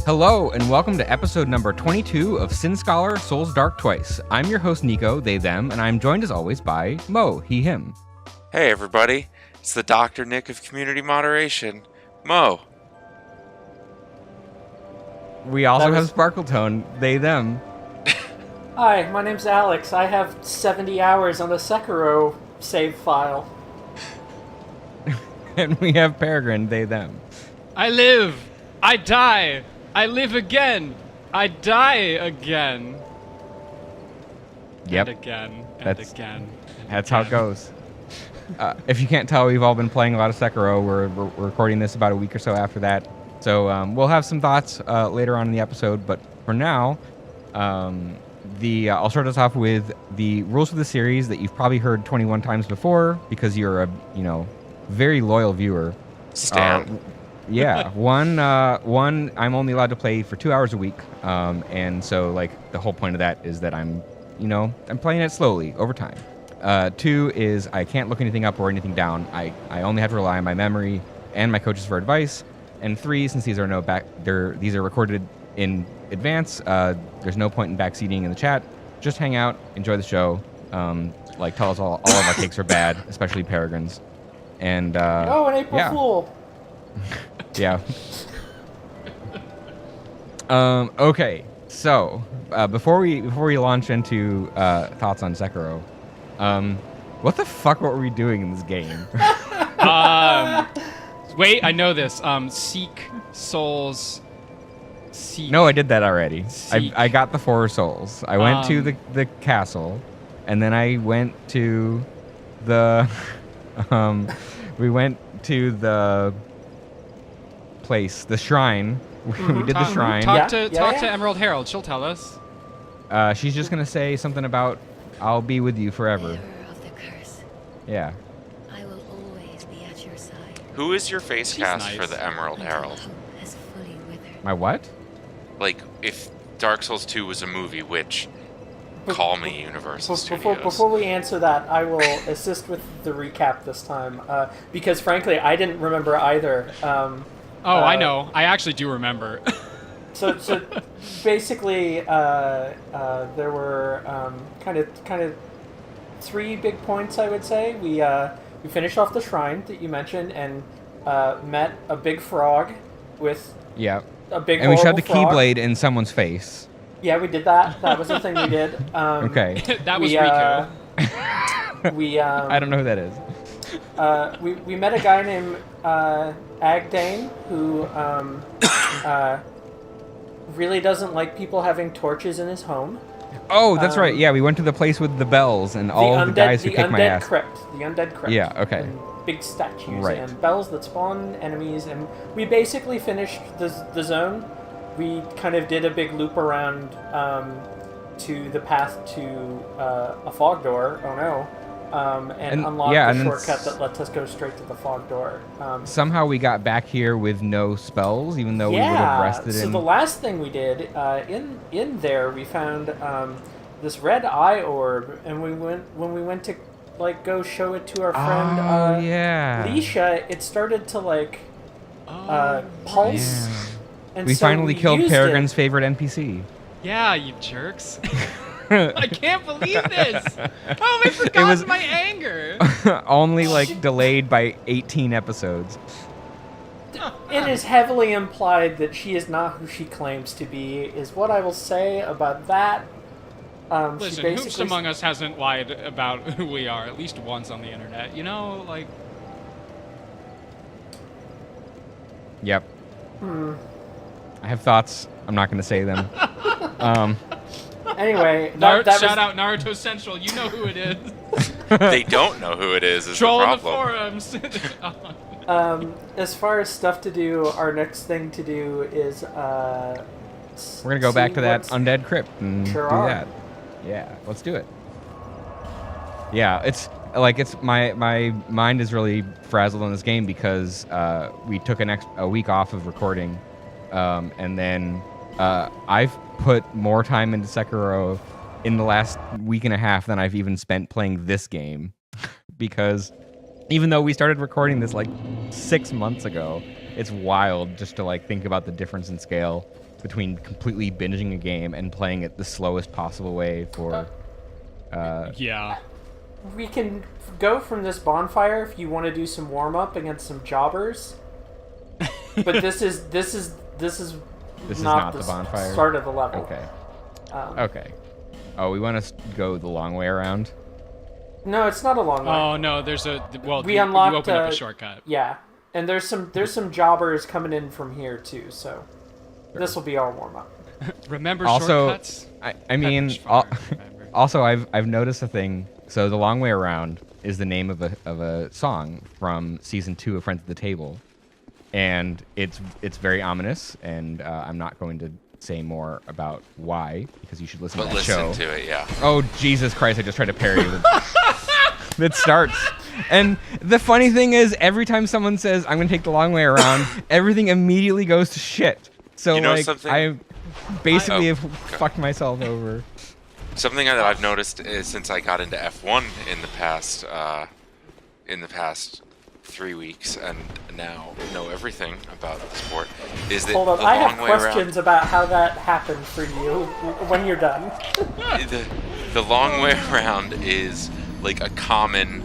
Hello, and welcome to episode number 22 of Sin Scholar Souls Dark Twice. I'm your host, Niko, they, them, and I'm joined as always by Mo, he, him. Hey, everybody. It's the Dr. Nick of Community Moderation, Mo. We also have Sparkletone, they, them. Hi, my name's Alex. I have 70 hours on a Sekiro save file. And we have Peregrine, they, them. I live. I die. I live again. I die again. Yep. And again. And That's- again. That's how it goes. If you can't tell, we've all been playing a lot of Sekiro. We're recording this about a week or so after that. So we'll have some thoughts later on in the episode. But for now, I'll start us off with the rules of the series that you've probably heard 21 times before because you're a very loyal viewer. Stan. Yeah, one, I'm only allowed to play for 2 hours a week, and so like the whole point of that is that I'm playing it slowly over time. 2 is I can't look anything up or anything down. I only have to rely on my memory and my coaches for advice. And 3, since these are these are recorded in advance, there's no point in backseating in the chat. Just hang out, enjoy the show. Tell us all of our takes are bad, especially Peregrine's. And an April Fool. Yeah. Okay. So before we launch into thoughts on Sekiro, what the fuck were we doing in this game? Wait, I know this. Seek souls. Seek. No, I did that already. Seek. I got the 4 souls. I went to the castle, and then I went to the we went to the place, the shrine. We did the shrine. Talk to Emerald Herald. She'll tell us. She's just gonna say something about I'll be with you forever. Bearer of the curse, Yeah. I will always be at your side. Who is your face She's cast nice. for the Emerald until Herald? hope has fully withered. My what? Like, if Dark Souls 2 was a movie, which... Call me Universal Studios. Before we answer that, I will assist with the recap this time, because frankly, I didn't remember either. I know. I actually do remember. So basically, there were kind of 3 big points, I would say. We finished off the shrine that you mentioned and met a big frog with Yeah. a big. And we shoved a frog. keyblade in someo's face. Yeah, we did that. That was the thing we did. Okay. That was we, Riku. I don't know who that is. We met a guy named Agdane who really doesn't like people having torches in his home. Oh, that's right. Yeah, we went to the place with the bells and all of the guys who kicked my ass. The Undead Crypt. Yeah, okay. And big statues Right. and bells that spawn enemies, and we basically finished the zone. We kind of did a big loop around to the path to a fog door. Oh no. And unlocked a shortcut that lets us go straight to the fog door. Somehow we got back here with no spells, even though we would have rested so in... the last thing we did, in there, we found this red eye orb, and when we went to go show it to our friend Leisha, it started to pulse. Yeah. And We so finally killed used Peregrine's it. favorite NPC. Yeah, you jerks. I can't believe this. How have I forgotten was- my anger? Only delayed by 18 episodes. It is heavily implied that she is not who she claims to be, is what I will say about that. Listen, Hoops Among Us hasn't lied about who we are at least once on the internet. You know, like... Yep. I have thoughts. I'm not going to say them. Anyway, shout out Naruto Central. You know who it is. They don't know who it is the Troll in the problem. forums. As far as stuff to do, our next thing to do is We're going to go back to that Undead Crypt and do that. Yeah, let's do it. Yeah, it's my mind is really frazzled on this game because we took a week off of recording, and then I've put more time into Sekiro in the last week and a half than I've even spent playing this game, because even though we started recording this 6 months ago, it's wild just to think about the difference in scale. between completely binging a game and playing it the slowest possible way for. Yeah. We can go from this bonfire if you want to do some warm up against some jobbers. But this is not the bonfire? start of the level. Okay. Okay. Oh, we want to go the long way around? No, it's not a long way. Oh no, there's a We you unlocked open up a shortcut. Yeah, and there's some jobbers coming in from here too. So this will be our warm up. Remember Also, shortcuts? I mean, Pepperidge Farm, remember. also I've noticed a thing. So the long way around is the name of a song from season 2 of Friends at the Table, and it's very ominous. And I'm not going to say more about why because you should listen to that show. But listen to it, yeah. Oh Jesus Christ! I just tried to parry it starts. And the funny thing is, every time someone says I'm gonna take the long way around, everything immediately goes to shit. So You know like something? I basically have okay. fucked myself over. Something that I've noticed is since I got into F1 in the past 3 weeks and now know everything about the sport is that Hold on, the I long have way questions about how that happened for you when you're done. the long way around is like a common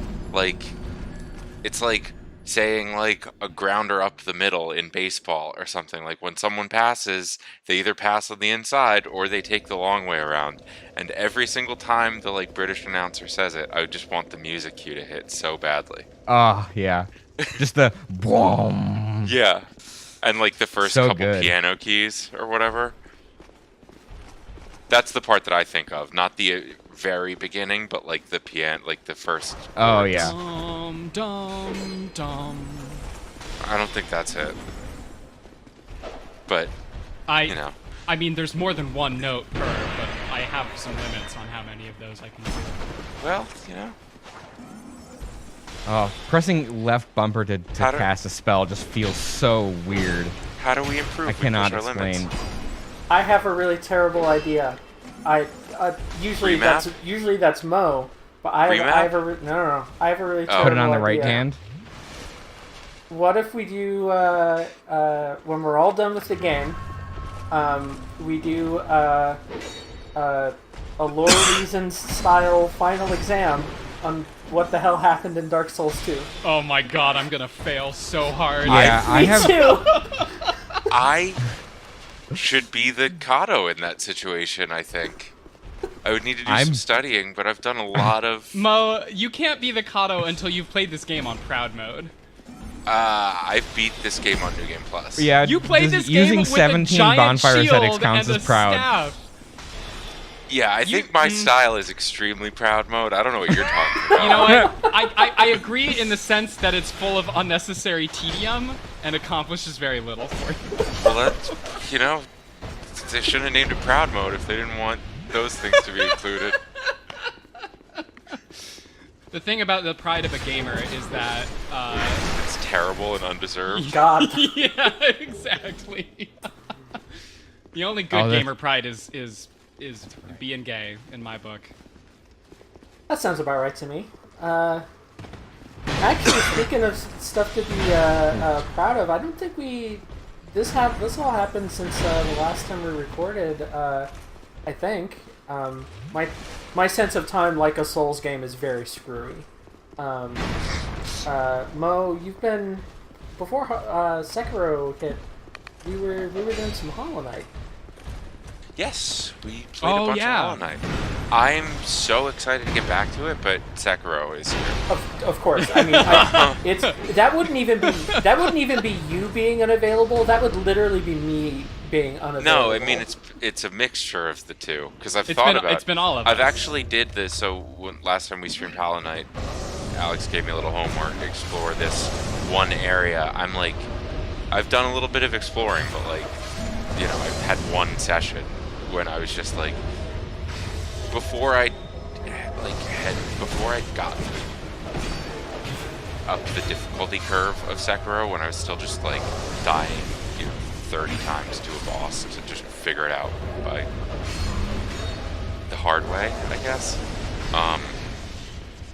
it's like saying like a grounder up the middle in baseball or something. Like when someone passes, they either pass on the inside or they take the long way around. And every single time the like British announcer says it, I just want the music cue to hit so badly. Oh yeah, just the boom. Yeah, and like the first So couple good. piano keys or whatever. That's the part that I think of, not the very beginning, but like the piano, like the first. Oh words. yeah. Dum dum. I don't think that's it. But you know. I mean, there's more than one note per, but I have some limits on how many of those I can do. Well, you know. Oh, pressing left bumper to How do- cast a spell just feels so weird. How do we improve? I We cannot push our explain. limits. I have a really terrible idea. Usually Remap? that's Mo, but I Remap? have a no. I have a really terrible Put it on the right idea. hand. What if we do when we're all done with the game, we do a Lore Reasons style final exam on what the hell happened in Dark Souls 2. Oh my god, I'm gonna fail so hard. Yeah, I Me have. too. I should be the Kato in that situation, I think. I would need to do some studying, but I've done a lot of... Mo, you can't be the Kato until you've played this game on proud mode. I've beat this game on New Game Plus. Yeah, You played just this game using with 17 a giant bonfire shield aesthetics counts and as a proud. staff. Yeah, I think my style is extremely proud mode. I don't know what you're talking about. You know what? I agree in the sense that it's full of unnecessary tedium and accomplishes very little for you. Well, that's, you know, they shouldn't have named it proud mode if they didn't want those things to be included. The thing about the pride of a gamer is that It's terrible and undeserved. God. yeah, exactly. The only good Oh, that- gamer pride is being gay in my book. That sounds about right to me. Actually, speaking of stuff to be proud of, I don't think this all happened since the last time we recorded. I think my sense of time, like a Souls game, is very screwy. Mo, you've been before Sekiro hit. We were doing some Hollow Knight. Yes, we played a bunch yeah. of Hollow Knight. I'm so excited to get back to it, but Sekiro is here. Of course. I mean, that wouldn't even be you being unavailable. That would literally be me being unavailable. No, I mean it's a mixture of the two because I've It's thought been- about. it's been all of I've us. actually did this. So last time we streamed Hollow Knight, Alex gave me a little homework: explore this one area. I'm like, I've done a little bit of exploring, but like, you know, I've had one session when I was just like, before I got up the difficulty curve of Sekiro, when I was still just like dying, 30 times to a boss to just figure it out by the hard way, I guess. I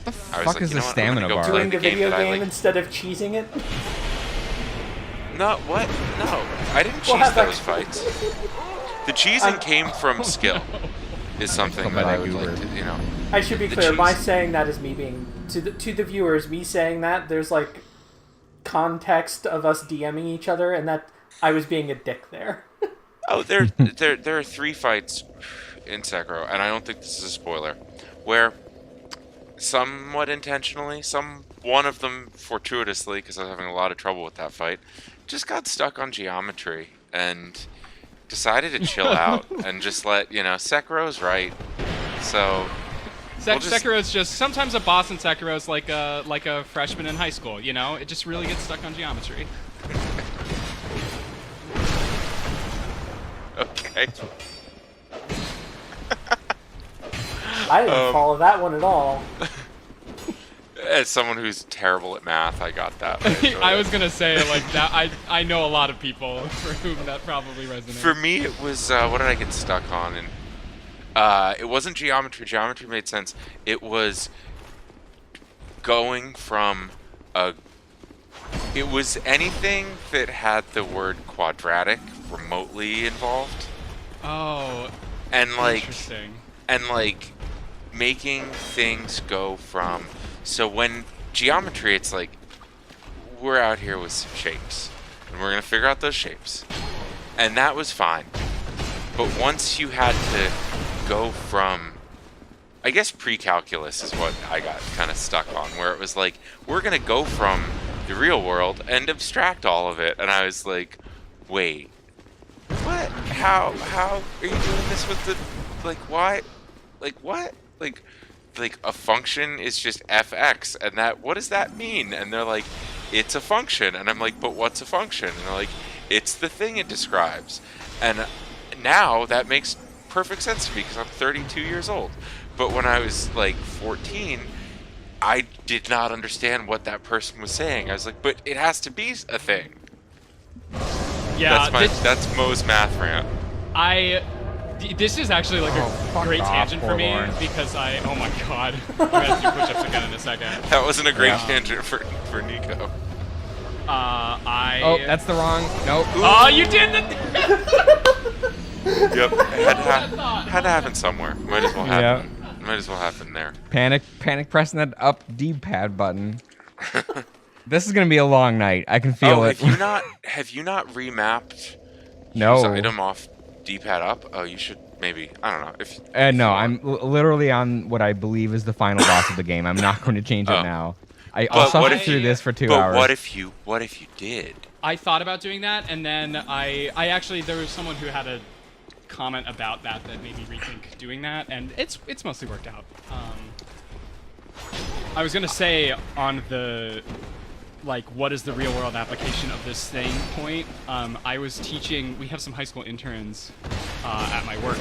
was fuck like, is you know the what, I'm stamina gonna go bar? play Doing the game video that I game like. instead of cheesing it. No, what? No, I didn't cheese those fights. The cheesing came from skill. Is something that I would like to, you know. I should be clear. My saying that is me being to the viewers. Me saying that there's like context of us DMing each other, and that I was being a dick there. Oh, there are 3 fights in Sekiro, and I don't think this is a spoiler, where somewhat intentionally, one of them fortuitously, because I was having a lot of trouble with that fight, just got stuck on geometry and decided to chill out and just let, you know, Sekiro's right. So Sekiro's just sometimes a boss in Sekiro is like a freshman in high school, you know? It just really gets stuck on geometry. Okay. I didn't follow that one at all. As someone who's terrible at math, I got that. I was gonna say, like, that I know a lot of people for whom that probably resonates. For me, it was what did I get stuck on? And it wasn't geometry. Geometry made sense. It was going from it was anything that had the word quadratic remotely involved. Oh, and like interesting. And like making things go from, so when geometry, it's like we're out here with some shapes and we're gonna figure out those shapes, and that was fine. But once you had to go from, I guess pre-calculus is what I got kind of stuck on, where it was like, we're gonna go from the real world and abstract all of it, and I was like, wait, what? How are you doing this with the, like, why, like, what, like a function is just fx, and that, what does that mean? And they're like, it's a function, and I'm like, but what's a function? And they're like, it's the thing it describes. And now that makes perfect sense to me because I'm 32 years old. But when I was like 14, I did not understand what that person was saying. I was like, but it has to be a thing. Yeah, that's Mo's math rant. This is actually like a great tangent for me because oh my god, I'm gonna do push-ups again in a second. That wasn't a great tangent for Niko. Oh, that's the wrong. Nope. Oh, you did it! Yep, had to happen somewhere. Might as well happen. Yeah. Might as well happen there. Panic pressing that up D-pad button. This is gonna be a long night. I can feel it. Have you not remapped no use item off D-pad up? Oh, you should maybe. I don't know if. No, I'm literally on what I believe is the final boss of the game. I'm not going to change it now. I'll suffer through this for 2 hours. But what if you did? I thought about doing that, and then I actually, there was someone who had a comment about that made me rethink doing that, and it's mostly worked out. I was gonna say on the, like, what is the real world application of this thing point, I was teaching, we have some high school interns at my work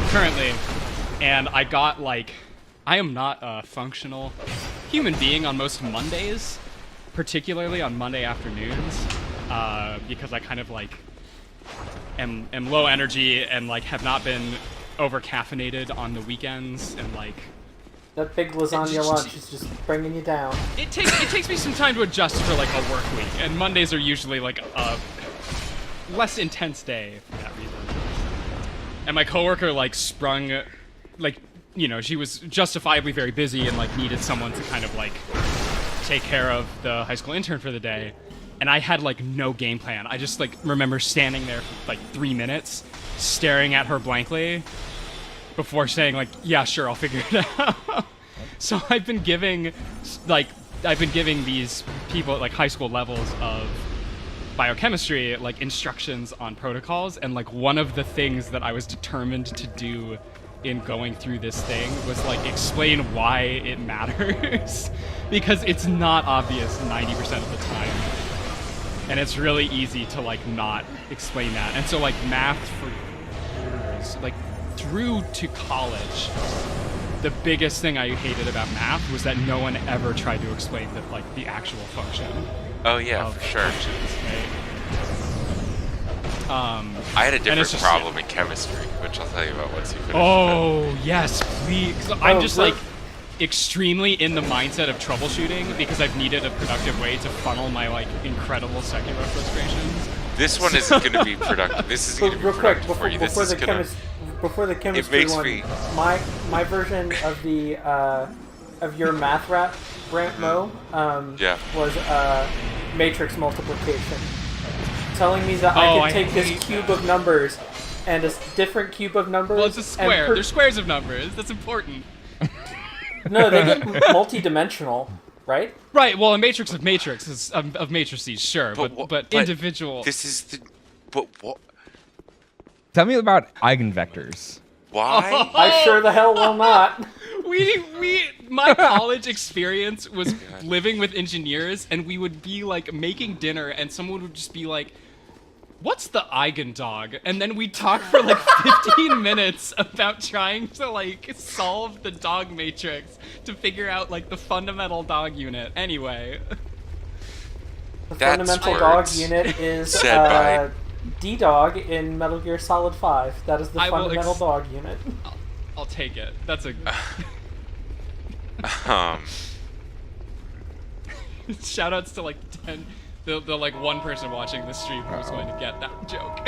currently, and I got, like, I am not a functional human being on most Mondays, particularly on Monday afternoons, because I kind of, like, am low energy and, like, have not been over caffeinated on the weekends, and, like, that big lasagna lunch is just bringing you down. It takes me some time to adjust for, like, a work week, and Mondays are usually, like, a less intense day for that reason. And my coworker, like, sprung, like, you know, she was justifiably very busy and, like, needed someone to kind of, like, take care of the high school intern for the day. And I had, like, no game plan. I just, like, remember standing there for, like, 3 minutes, staring at her blankly, before saying, like, yeah, sure, I'll figure it out. So I've been giving these people at, like, high school levels of biochemistry, like, instructions on protocols, and, like, one of the things that I was determined to do in going through this thing was, like, explain why it matters. Because it's not obvious 90% of the time. And it's really easy to, like, not explain that. And so, like, math for years, like, through to college, the biggest thing I hated about math was that no one ever tried to explain the actual function. Oh yeah, for sure. I had a different problem in chemistry, which I'll tell you about once you finish. Oh yes, please. I'm just like, extremely in the mindset of troubleshooting because I've needed a productive way to funnel my like incredible Sekiro frustrations. This one isn't going to be productive. This is going to be productive for you. This is going to... Before the chemistry makes one, me- my version of the of your math rap rant Mo Yeah. was matrix multiplication, telling me that Oh, I I could take this hate cube of numbers and a different cube of numbers. Well, it's a and square. They're squares of numbers. That's important. No, they get multi-dimensional, right? Right. Well, a matrix of matrices of matrices, sure, but individual. This is the... But what? Tell me about eigenvectors. Why? I sure the hell will not. My college experience was living with engineers, and we would be like making dinner, and someone would just be like, "What's the eigendog?" And then we'd talk for like 15 minutes about trying to like solve the dog matrix to figure out like the fundamental dog unit. Anyway, The That's fundamental dog words unit is said by- D-Dog in Metal Gear Solid 5. That is the I will fundamental dog unit. I'll take it. That's a shoutouts to like 10. The like one person watching this stream who's going to get that joke.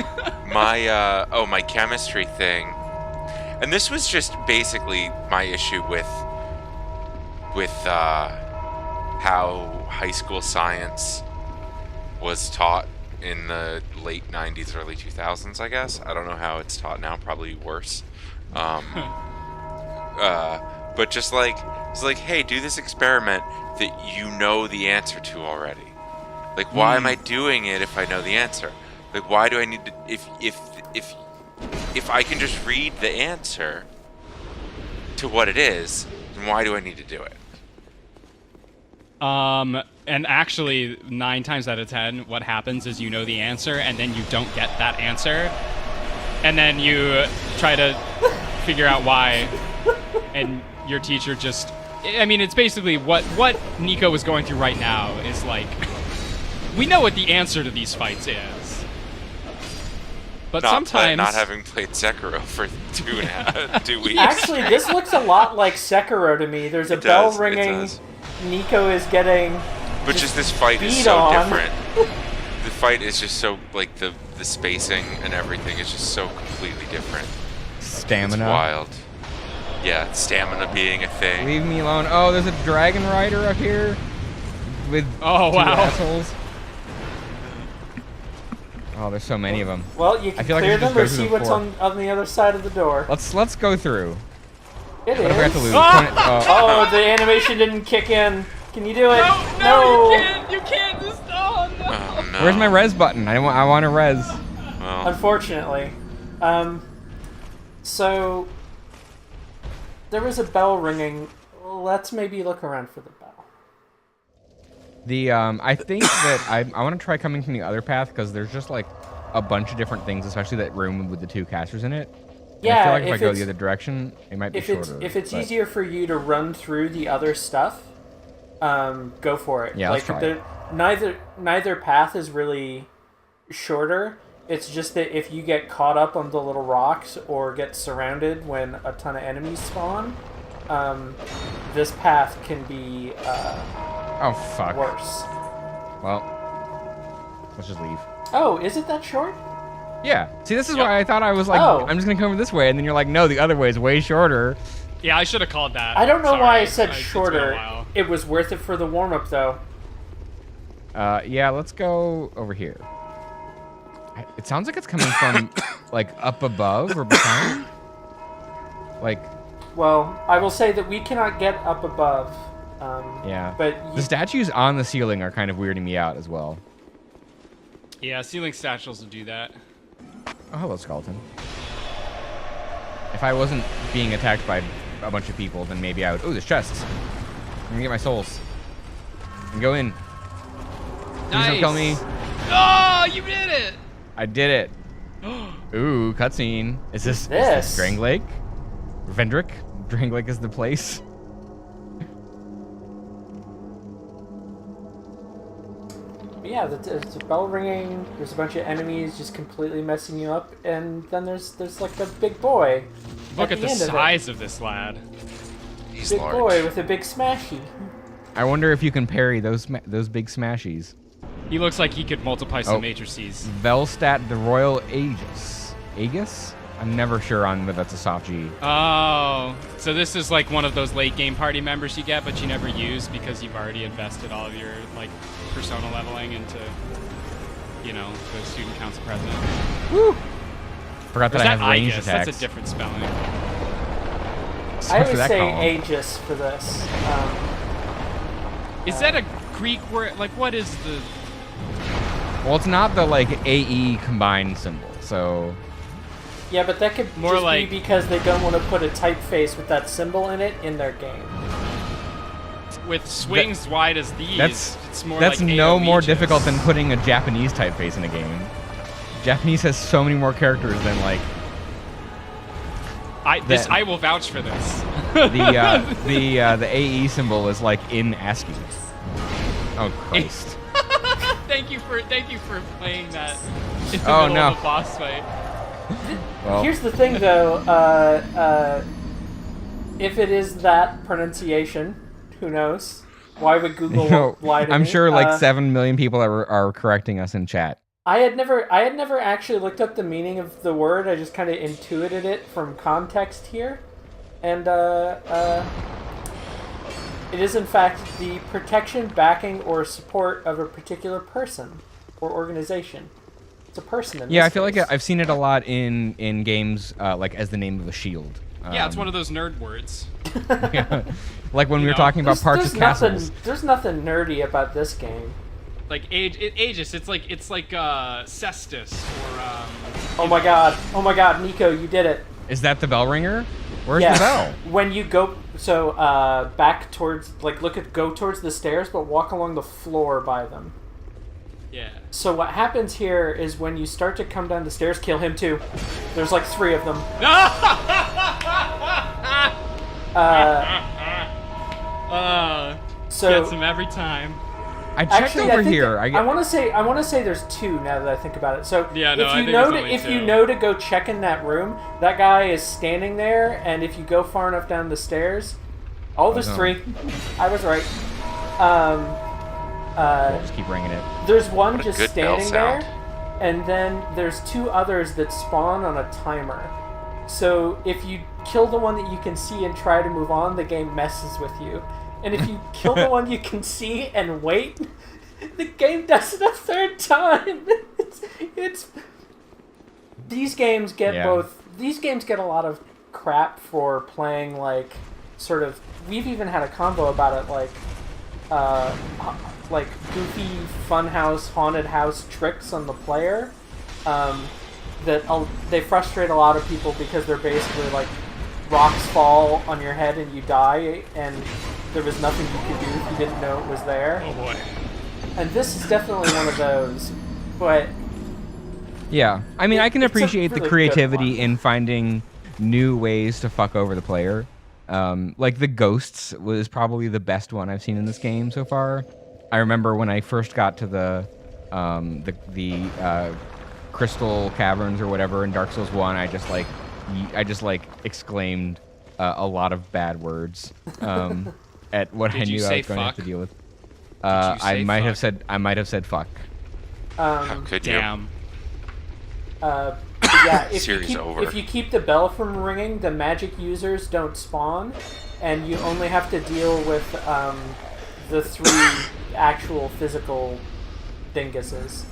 My chemistry thing, and this was just basically my issue with how high school science was taught in the late 90s, early 2000s, I guess. I don't know how it's taught now, probably worse. But just like, it's like, hey, do this experiment that you know the answer to already. Like, why am I doing it if I know the answer? Like, why do I need to, if I can just read the answer to what it is, then why do I need to do it? And actually, 9 times out of 10, what happens is you know the answer, and then you don't get that answer, and then you try to figure out why, and your teacher just... I mean, it's basically what Niko is going through right now is like, we know what the answer to these fights is. But sometimes... Not having played Sekiro for 2 weeks. Actually, this looks a lot like Sekiro to me. There's a bell ringing. Niko is getting... But just this fight is beat so on. different. The fight is just so, like, the spacing and everything is just so completely different. Stamina. It's wild. Yeah, stamina being a thing. Leave me alone. Oh, there's a dragon rider up here with Oh, two wow. assholes. Oh, there's so many of them. Well, you I can feel like I clear should just them or go through see the what's floor. on the other side of the door. Let's go through. It What if I have to is. lose? Oh, the animation didn't kick in. Can you do it? No, you can't just... Oh, no. Oh, no. Where's my res button? I want to res. Well, Unfortunately. So there was a bell ringing. Let's maybe look around for the bell. I think that I want to try coming from the other path because there's just like a bunch of different things, especially that room with the 2 casters in it. And Yeah, I feel like if I if go it's- the other direction, it might be If shorter. it's but- easier for you to run through the other stuff, go for it. Yeah, let's try it. Neither path is really shorter. It's just that if you get caught up on the little rocks or get surrounded when a ton of enemies spawn, this path can be Oh fuck. worse. Well, let's just leave. Oh, is it that short? Yeah. See, this is why I thought I was like, Oh. I'm just gonna come over this way, and then you're like, no, the other way is way shorter. Yeah, I should have called that. I don't know Sorry, why I said it's been a shorter. while. It was worth it for the warm up though. Yeah, let's go over here. It sounds like it's coming from like up above or behind. Like, Well, I will say that we cannot get up above. yeah. But The statues on the ceiling are kind of weirding me out as well. Yeah, ceiling satchels will do that. Oh, hello, skeleton. If I wasn't being attacked by a bunch of people, then maybe I would... Oh, there's chests. I'm gonna get my souls. And go in. Please don't kill me. Oh, you did it! I did it. Ooh, cutscene. Is this This? Dranglake? Vendrick? Dranglake is the place. But yeah, there's a bell ringing. There's a bunch of enemies just completely messing you up, and then there's like a big boy. Look at the end of it. size of this lad. He's Big large. boy with a big smashy. I wonder if you can parry those big smashies. He looks like he could multiply some Oh. matrices. Velstat the Royal Aegis. Aegis? I'm never sure on whether that's a soft G. Oh, so this is like one of those late game party members you get, but you never use because you've already invested all of your like persona leveling into, you know, the student council president. Woo! Forgot Or that is I that have ranged Aegis? attacks. That's a different spelling. So I much for always that say column. Aegis for this. Is that a Greek word? Like, what is the? Well, it's not the like AE combined symbol, so Yeah, but that could More just like- be because they don't want to put a typeface with that symbol in it in their game. With swings wide as these, it's more that's like no more Aegis. difficult than putting a Japanese typeface in a game. Japanese has so many more characters than like that- I will vouch for this. the AE symbol is like in ASCII. Oh Christ! Thank you for playing that in the Oh, middle no. of a boss fight. Well, Here's the thing, though. If it is that pronunciation, who knows? Why would Google you know, lie to I'm me? sure like 7 million people are correcting us in chat. I had never actually looked up the meaning of the word. I just kind of intuited it from context here, and it is in fact the protection, backing, or support of a particular person or organization. It's a person. In Yeah, this I feel like case. I've seen it a lot in games like as the name of a shield. Yeah, it's one of those nerd words. Like when we were know, talking about parts of castles. There's nothing nerdy about this game. Like Aegis, it's like Cestus or Oh my god, Niko, you did it. Is that the bell ringer? Where's Yes. the bell? When you go, back towards, go towards the stairs, but walk along the floor by them. yeah. So what happens here is when you start to come down the stairs, kill him too. There's like 3 of them. So Gets him every time. I checked actually, over I think here. I want to say there's 2 now that I think about it. So Yeah, no, I if you think know there's only if you 2. know to go check in that room, that guy is standing there, and if you go far enough down the stairs, there's no. 3. I was right. We'll just keep ringing it. There's one What a just good bell standing sound. there, and then there's 2 others that spawn on a timer. So if you kill the one that you can see and try to move on, the game messes with you. And if you kill the one you can see and wait, the game does it a 3rd time. It's these games get Yeah. These games get a lot of crap for playing like sort of. We've even had a convo about it, like goofy funhouse haunted house tricks on the player. They frustrate a lot of people because they're basically like rocks fall on your head and you die, and there was nothing you could do if you didn't know it was there. Oh boy. And this is definitely one of those, but Yeah, I mean, I can It's a appreciate really the good creativity one. in finding new ways to fuck over the player. Like the ghosts was probably the best one I've seen in this game so far. I remember when I first got to the crystal caverns or whatever in Dark Souls 1, I just exclaimed a lot of bad words at what I Did you knew I say was going to have to fuck? deal with. you I say might have fuck? said fuck. How could you? Damn. But yeah, Series over. if you keep the bell from ringing, the magic users don't spawn, and you only have to deal with the 3 actual physical dinguses.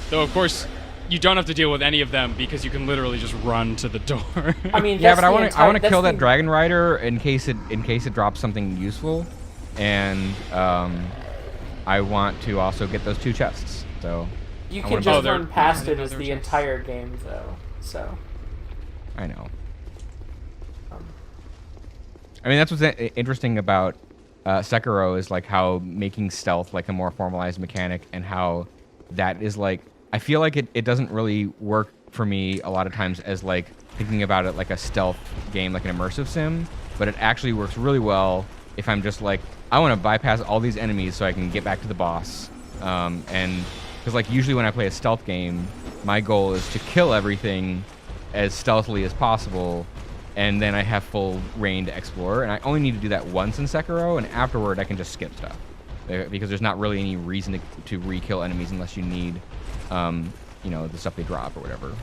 Though of course, you don't have to deal with any of them because you can literally just run to the door. I mean, Yeah, that's but I the want to entire- that's kill that the- dragon rider in case it drops something useful, and I want to also get those 2 chests. So You I can wanna- just Oh, there- run past I it didn't know as there the was entire game, though. So I know. I mean, that's what's interesting about Sekiro is like how making stealth like a more formalized mechanic, and how that is like, I feel like it doesn't really work for me a lot of times as like thinking about it like a stealth game, like an immersive sim, but it actually works really well if I'm just like, I want to bypass all these enemies so I can get back to the boss. And because like usually when I play a stealth game, my goal is to kill everything as stealthily as possible, and then I have full reign to explore. And I only need to do that once in Sekiro, and afterward I can just skip stuff because there's not really any reason to re-kill enemies unless you need, the stuff they drop or whatever.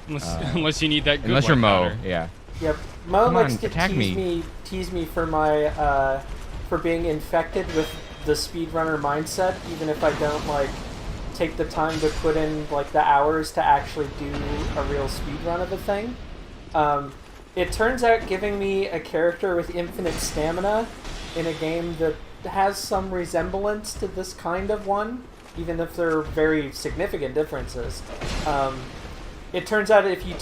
Unless you need that good Unless you're Mo, powder. yeah. Yep. Mo Come likes on, to attack tease me for my for being infected with the speedrunner mindset, even if I don't take the time to put in the hours to actually do a real speedrun of a thing. It turns out giving me a character with infinite stamina in a game that has some resemblance to this kind of one, even if there are very significant differences. It turns out if you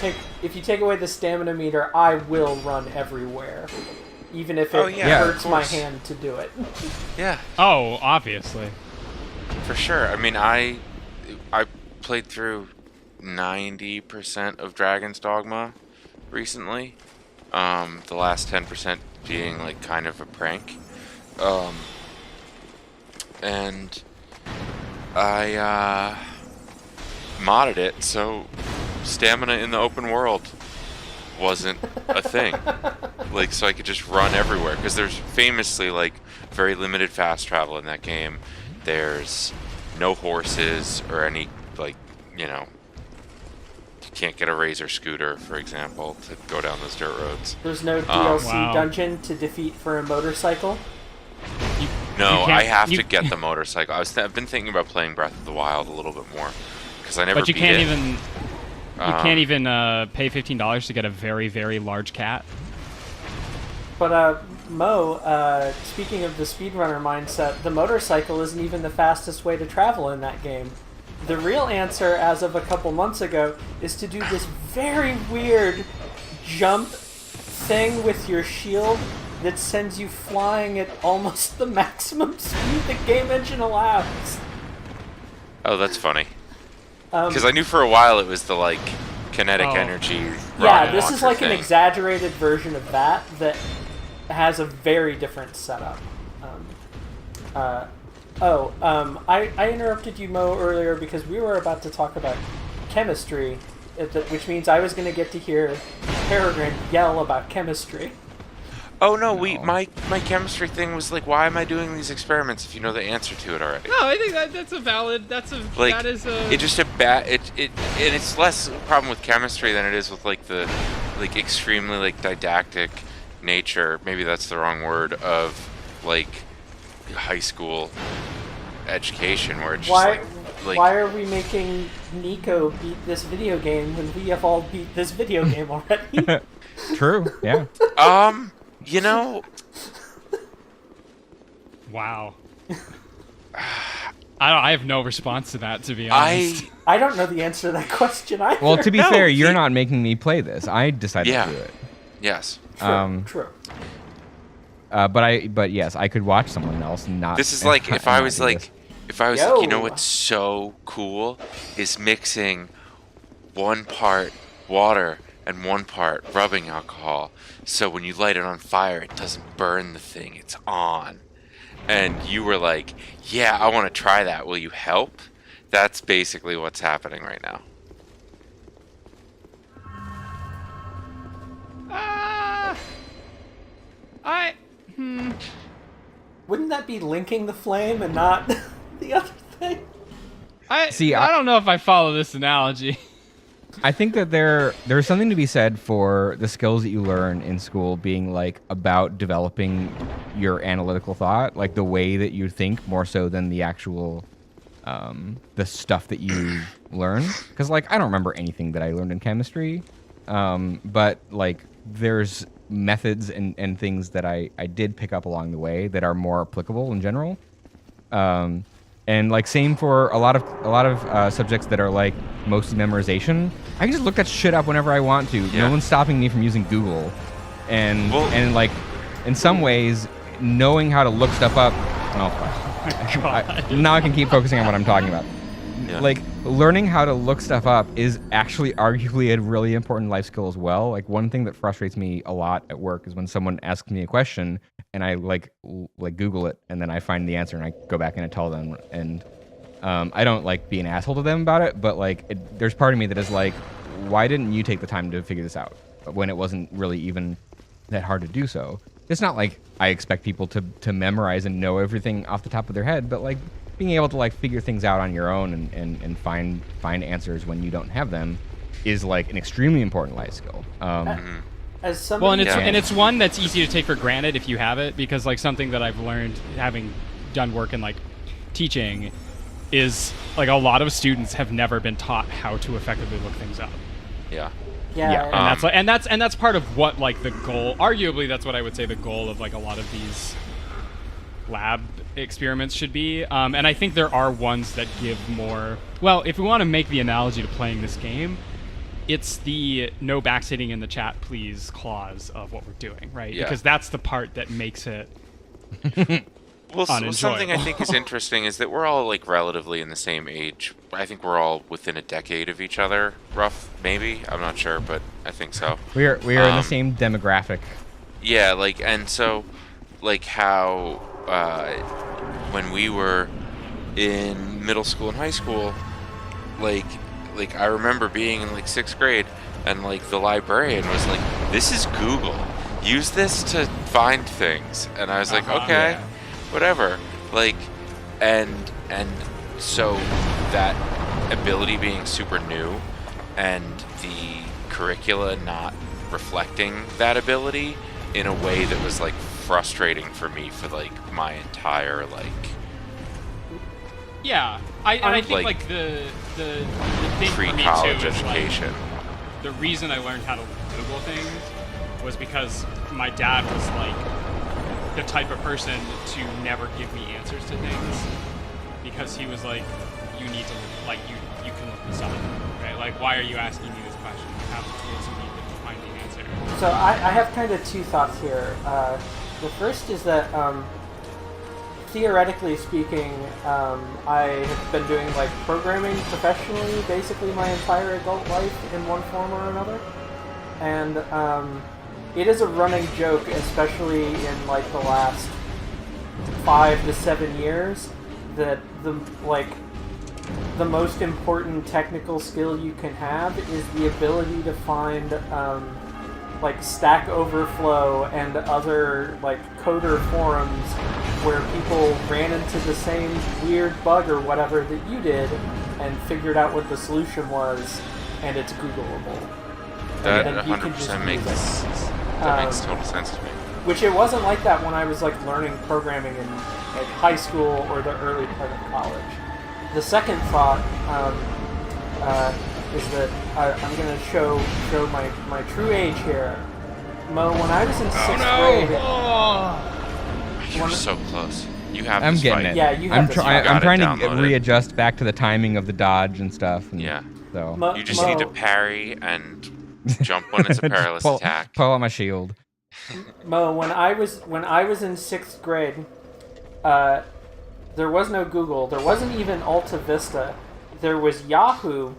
take away the stamina meter, I will run everywhere, even if it hurts my hand to do it. Yeah. Oh, obviously. For sure. I mean, I played through 90% of Dragon's Dogma recently. The last 10% being kind of a prank. And I modded it so stamina in the open world wasn't a thing. So I could just run everywhere, because there's famously very limited fast travel in that game. There's no horses or any you can't get a Razor scooter, for example, to go down those dirt roads. There's no DLC Wow. dungeon to defeat for a motorcycle. No, I have to get the motorcycle. I've been thinking about playing Breath of the Wild a little bit more, because I never But you beat can't it. even. You can't even pay $15 to get a very, very large cat. But Mo, speaking of the speedrunner mindset, the motorcycle isn't even the fastest way to travel in that game. The real answer, as of a couple months ago, is to do this very weird jump thing with your shield that sends you flying at almost the maximum speed the game engine allows. Oh, that's funny. Because I knew for a while it was the kinetic energy. Yeah, rocket this is launcher an thing. exaggerated version of that has a very different setup. I interrupted you, Mo, earlier because we were about to talk about chemistry, which means I was going to get to hear Peregrine yell about chemistry. Oh no, my chemistry thing was why am I doing these experiments if you know the answer to it already? No, I think that's a valid. That is a. It's just and it's less a problem with chemistry than it is with the extremely didactic nature. Maybe that's the wrong word of high school education, where it's just why are we making Niko beat this video game when we have all beat this video game already? True. Yeah. Wow. I have no response to that, to be honest. I don't know the answer to that question either. Well, to be No, fair, you're not making me play this. I decided Yeah. to do it. Yes. True. But yes, I could watch someone else not. This is if I was Yo. you know what's so cool is mixing 1 part water and 1 part rubbing alcohol, so when you light it on fire, it doesn't burn the thing, it's on. And you were like, yeah, I want to try that. Will you help? That's basically what's happening right now. Wouldn't that be linking the flame and not the other thing? I don't know if I follow this analogy. I think that there's something to be said for the skills that you learn in school being about developing your analytical thought, the way that you think more so than the actual the stuff that you learn. Because I don't remember anything that I learned in chemistry, but there's methods and things that I did pick up along the way that are more applicable in general. And same for a lot of subjects that are mostly memorization. I can just look that shit up whenever I want to. Yeah. No one's stopping me from using Google. And in some ways, knowing how to look stuff up. Oh, fuck. Now I can keep focusing on what I'm talking about. Yeah. Learning how to look stuff up is actually arguably a really important life skill as well. One thing that frustrates me a lot at work is when someone asks me a question and I Google it and then I find the answer and I go back and I tell them, and I don't like be an asshole to them about it, but there's part of me that is why didn't you take the time to figure this out? when it wasn't really even that hard to do so. It's not like I expect people to memorize and know everything off the top of their head, but like being able to like figure things out on your own and find answers when you don't have them is like an extremely important life skill. As somebody, Well, and it's one that's easy to take for granted if you have it, because like something that I've learned having done work in like teaching is like a lot of students have never been taught how to effectively look things up. Yeah. yeah, And that's part of what like the goal, arguably that's what I would say the goal of like a lot of these lab experiments should be. And I think there are ones that give more, well, if we want to make the analogy to playing this game, it's the no backsitting in the chat please clause of what we're doing, right? Yeah. Because that's the part that makes it Well, something I unenjoyable. think is interesting is that we're all like relatively in the same age. I think we're all within a decade of each other, rough maybe. I'm not sure, but I think so. We are in the same demographic. Yeah, like, and so, like how when we were in middle school and high school, like I remember being in like 6th grade, and like the librarian was like, "This is Google. Use this to find things," and I was like, "Okay." Yeah. Whatever, like, and so that ability being super new and the curricula not reflecting that ability in a way that was like frustrating for me for like my entire like Yeah, I think Like, like the thing for me too pre-college is like, education. the reason I learned how to Google things was because my dad was like the type of person to never give me answers to things, because he was like, you need to like you can look this up, right? Like, why are you asking me this question? You have the tools you need to find the answer. So I have kind of two thoughts here. The first is that theoretically speaking, I have been doing like programming professionally basically my entire adult life in one form or another, and it is a running joke, especially in like the last 5 to 7 years, that the most important technical skill you can have is the ability to find like Stack Overflow and other like coder forums where people ran into the same weird bug or whatever that you did and figured out what the solution was, and it's Googleable. That And then you can just 100% use makes it. makes total sense to me. Which it wasn't like that when I was like learning programming in like high school or the early part of college. The second thought is that I'm going to show my true age here. Mo, when I was in 6th grade, You're so close. You have I'm this getting fight. it. Yeah, you have this fight. I'm Got it trying to downloaded. readjust back to the timing of the dodge and stuff. And Yeah. So Mo, You just Mo, need to parry and jump when it's a perilous pull, attack. Pull out my shield. Mo, when I was in 6th grade, there was no Google. There wasn't even Alta Vista. There was Yahoo,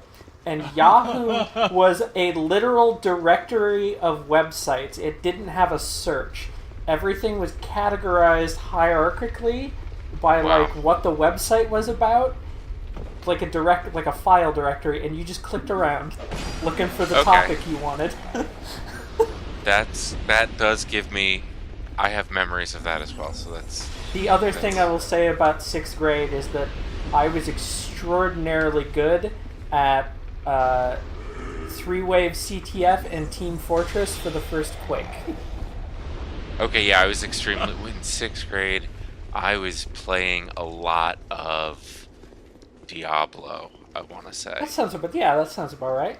and Yahoo was a literal directory of websites. It didn't have a search. Everything was categorized hierarchically by Wow. like what the website was about, like a file directory, and you just clicked around looking for the Okay. topic you wanted. That does give me. I have memories of that as well. So that's The other thing I will say about 6th grade is that I was extraordinarily good at 3-Wave CTF and Team Fortress for the first Quake. okay. Yeah, I was extremely in 6th grade. I was playing a lot of Diablo. I want to say That sounds about right.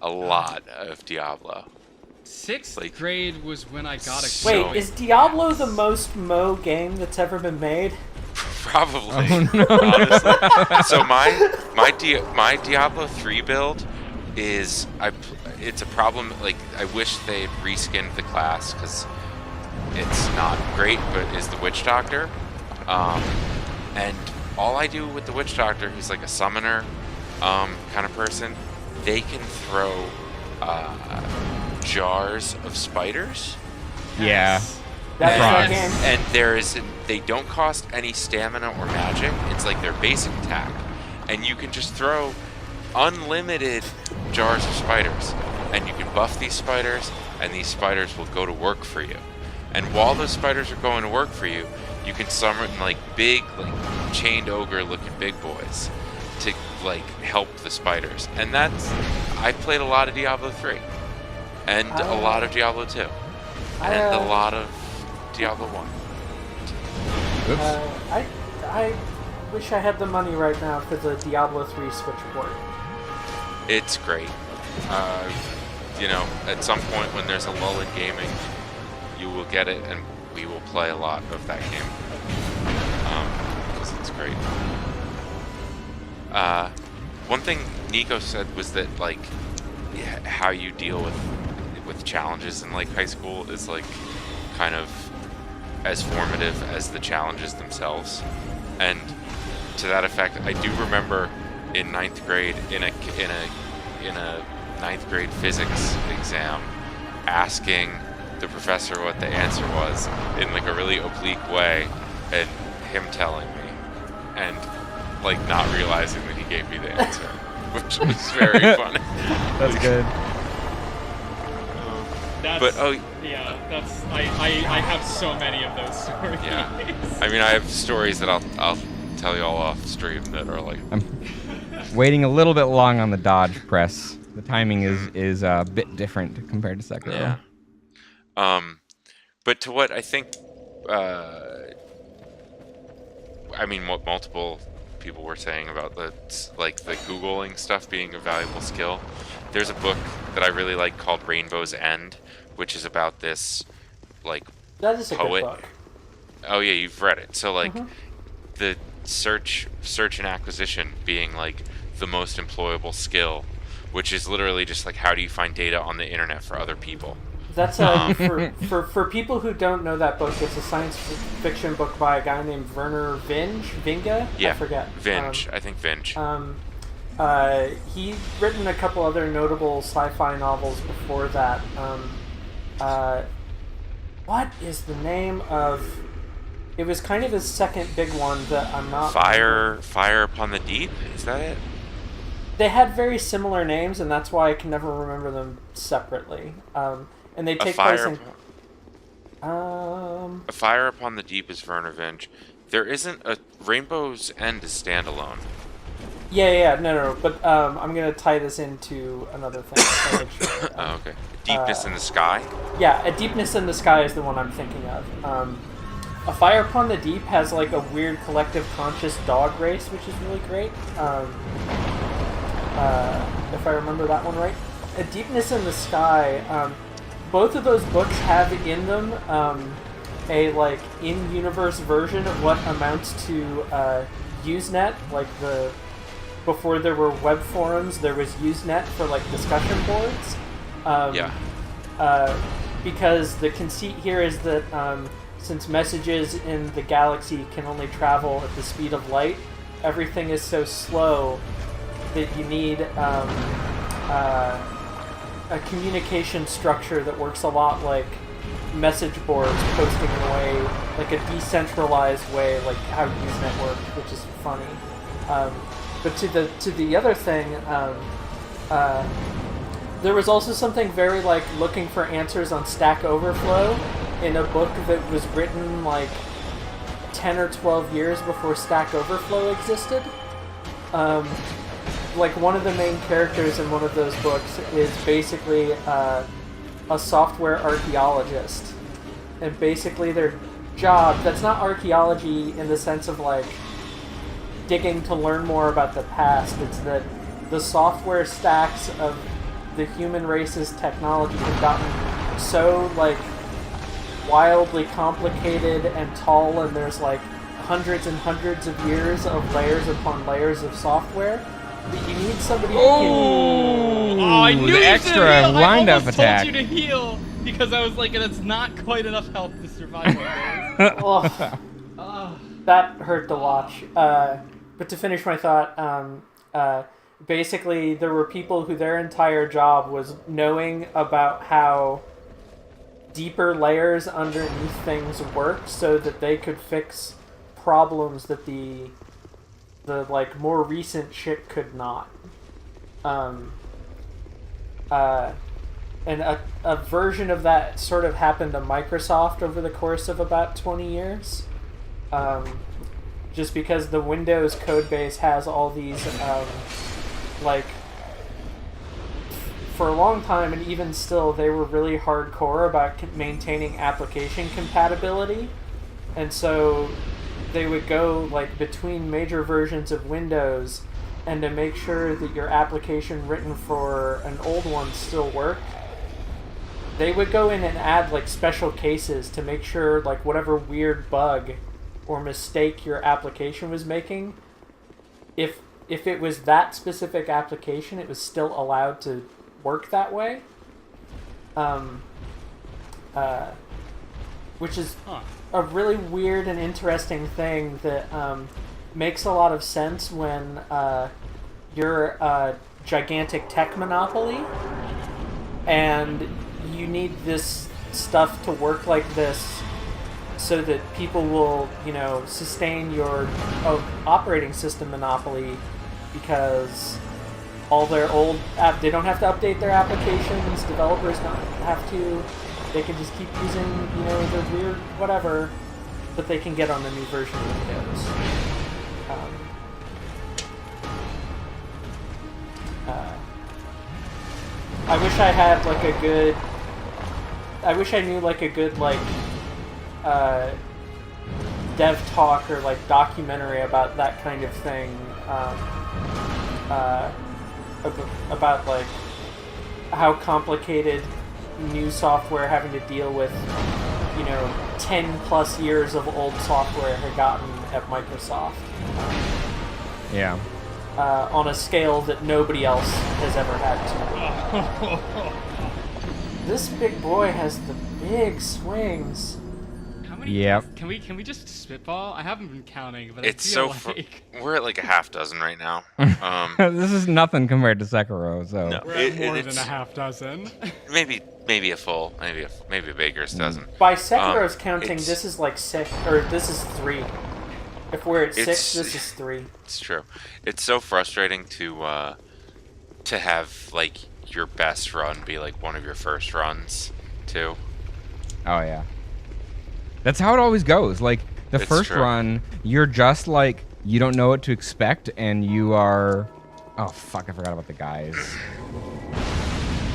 a lot of Diablo. 6th Like- grade was when I got a So- Wait, is Diablo the most Mo game that's ever been made? Probably. Honestly. So my Diablo 3 build is it's a problem. Like, I wish they had reskinned the class because it's not great, but is the Witch Doctor. And all I do with the Witch Doctor, who's like a summoner kind of person, they can throw jars of spiders. Yeah. That's Right. our game. And they don't cost any stamina or magic. It's like their basic attack. And you can just throw unlimited jars of spiders. and you can buff these spiders, and these spiders will go to work for you. And while those spiders are going to work for you, you can summon like big, like chained ogre looking big boys to like help the spiders. And I played a lot of Diablo 3 and a lot of Diablo 2 and a lot of Diablo 1. Oops. I wish I had the money right now for the Diablo 3 Switch port. It's great. You know, at some point when there's a lull in gaming, you will get it, and we will play a lot of that game. Because it's great. One thing Niko said was that, like, how you deal with challenges in, like, high school is, like, kind of as formative as the challenges themselves. And to that effect, I do remember in ninth grade, in a ninth grade physics exam, asking the professor what the answer was in like a really oblique way, and him telling me, and like not realizing that he gave me the answer, which was very funny. That's good. I have so many of those stories. Yeah, I mean, I have stories that I'll tell you all off stream that are like. I'm waiting a little bit long on the dodge press. The timing is a bit different compared to Sekiro. Yeah. But to what I think, I mean, what multiple people were saying about the Googling stuff being a valuable skill. There's a book that I really like called Rainbow's End, which is about this, like, That is a poet. good book. Oh yeah, you've read it. So like, the search and acquisition being like the most employable skill, which is literally just like how do you find data on the internet for other people. That's for people who don't know that book. It's a science fiction book by a guy named Werner Vinge. Yeah, I forget. I think Vinge. He'd written a couple other notable sci-fi novels before that. What is the name of? It was kind of his second big one that I'm not. Fire Upon the Deep. Is that it? They had very similar names, and that's why I can never remember them separately. And they take place in. A Fire Upon the Deep is Werner Vinge. There isn't a Rainbow's End is standalone. Yeah, no. But I'm gonna tie this into another thing. So make sure, Oh, okay. Deepness in the Sky. Yeah, A Deepness in the Sky is the one I'm thinking of. A Fire Upon the Deep has like a weird collective conscious dog race, which is really great. If I remember that one right. A Deepness in the Sky. Both of those books have in them a like in-universe version of what amounts to Usenet, like before there were web forums, there was Usenet for like discussion boards. Because the conceit here is that since messages in the galaxy can only travel at the speed of light, everything is so slow that you need a communication structure that works a lot like message boards, posting in a way, like a decentralized way, like how Usenet works, which is funny. But to the other thing, there was also something very like looking for answers on Stack Overflow in a book that was written like 10 or 12 years before Stack Overflow existed. Like one of the main characters in one of those books is basically a software archaeologist, and basically their job, that's not archaeology in the sense of like digging to learn more about the past, it's that the software stacks of the human race's technology have gotten so like wildly complicated and tall, and there's like hundreds and hundreds of years of layers upon layers of software that you need somebody who can... I knew the you extra heal. wind up I almost attack. told you to heal because I was like, that's not quite enough health to survive one of those. That hurt to watch. But to finish my thought, basically there were people who their entire job was knowing about how deeper layers underneath things work so that they could fix problems that the like more recent shit could not. and a version of that sort of happened to Microsoft over the course of about 20 years. Just because the Windows code base has all these, like, for a long time, and even still, they were really hardcore about maintaining application compatibility. And so they would go, like, between major versions of Windows, and to make sure that your application written for an old one still worked, they would go in and add, like, special cases to make sure, like, whatever weird bug or mistake your application was making, if it was that specific application, it was still allowed to work that way. Which is a really weird and interesting thing that makes a lot of sense when you're a gigantic tech monopoly and you need this stuff to work like this so that people will, sustain your operating system monopoly, because all their old they don't have to update their applications, developers don't have to, they can just keep using, their weird whatever that they can get on the new version of Windows. I wish I had like a good, I wish I knew like a good dev talk or like documentary about that kind of thing, about like how complicated new software having to deal with 10 plus years of old software had gotten at Microsoft. Yeah. On a scale that nobody else has ever had to. This big boy has the big swings. How many? Yep. Can we just spitball? I haven't been counting, but It's I feel so like we're at like a half dozen right now. This is nothing compared to Sekiro, so. No. we're at more than a half dozen. maybe a full, maybe a baker's dozen. By Sekiro's counting, it's- this is like 6, or this is 3. If we're at 6, It's- this is 3. It's true. It's so frustrating to have like your best run be like one of your first runs too. Oh yeah. That's how it always goes. Like the It's first true. run, you're just like you don't know what to expect, and you are. Oh fuck! I forgot about the guys.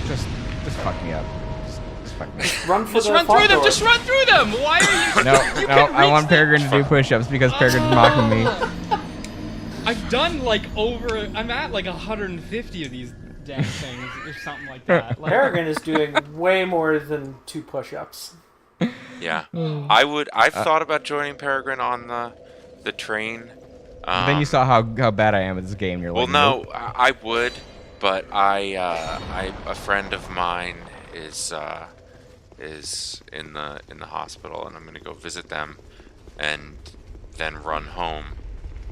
Just fuck me up. Just fuck me up. Run for Just the run fog through them. door. Just run through them. Why are you? No, I want Peregrine to do push-ups because Peregrine's mocking me. I've done like I'm at like 150 of these damn things or something like that. Like, Peregrine is doing way more than 2 push-ups. Yeah, I've thought about joining Peregrine on the train. Then you saw how bad I am at this game. You're Well, like, no, nope. I would, but a friend of mine is in the hospital, and I'm gonna go visit them, and then run home,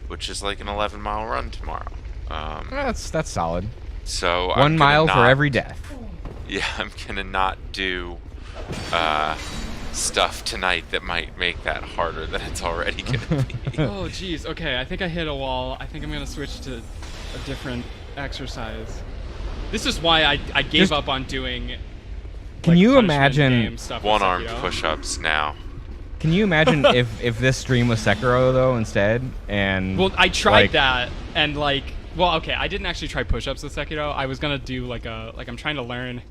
which is like an 11-mile run tomorrow. That's solid. So 1 I'm mile gonna for not- every death. Yeah, I'm gonna not do stuff tonight that might make that harder than it's already gonna be. oh jeez. Okay, I think I hit a wall. I think I'm gonna switch to a different exercise. This is why I gave Just- up on doing. Can like, you punishment imagine game stuff with One-armed Sekiro. push-ups now. Can you imagine if this stream was Sekiro though instead? And Well, I tried like, that, and like, well, okay, I didn't actually try push-ups with Sekiro. I was gonna do like I'm trying to learn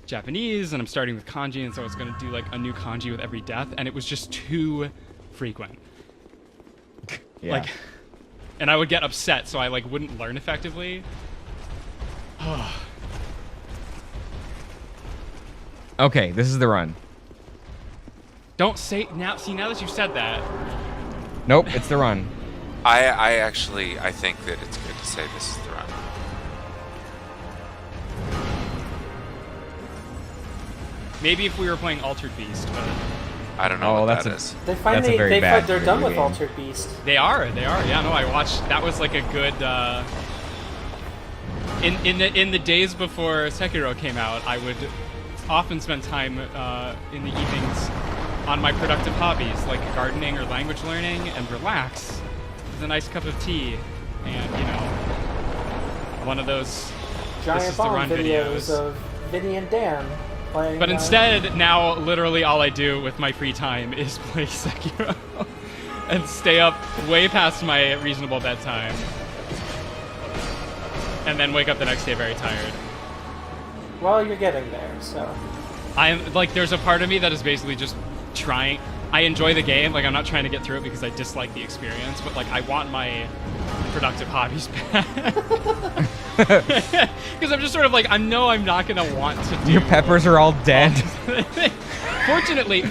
Japanese, and I'm starting with kanji, and so I was gonna do like a new kanji with every death, and it was just too frequent. Yeah. Like, and I would get upset, so I like wouldn't learn effectively. Okay, this is the run. Don't say now. See, now that you've said that, Nope, it's the run. I actually think that it's good to say this is the run. maybe if we were playing Altered Beast, but I don't know Oh, what that's that a- is. They That's a finally, very bad they're done video with game. Altered Beast. they are. Yeah, no, I watched. That was like a good. In the days before Sekiro came out, I would often spend time in the evenings on my productive hobbies like gardening or language learning and relax with a nice cup of tea and one of those Giant is the bomb run videos videos. of Vinny and Dan playing. But instead, now literally all I do with my free time is play Sekiro and stay up way past my reasonable bedtime, and then wake up the next day very tired. Well, you're getting there, so. I'm like, there's a part of me that is basically just trying. I enjoy the game, like I'm not trying to get through it because I dislike the experience, but like I want my productive hobbies back. Because I'm just sort of like, I know I'm not gonna want to do. Your peppers are all dead. Fortunately,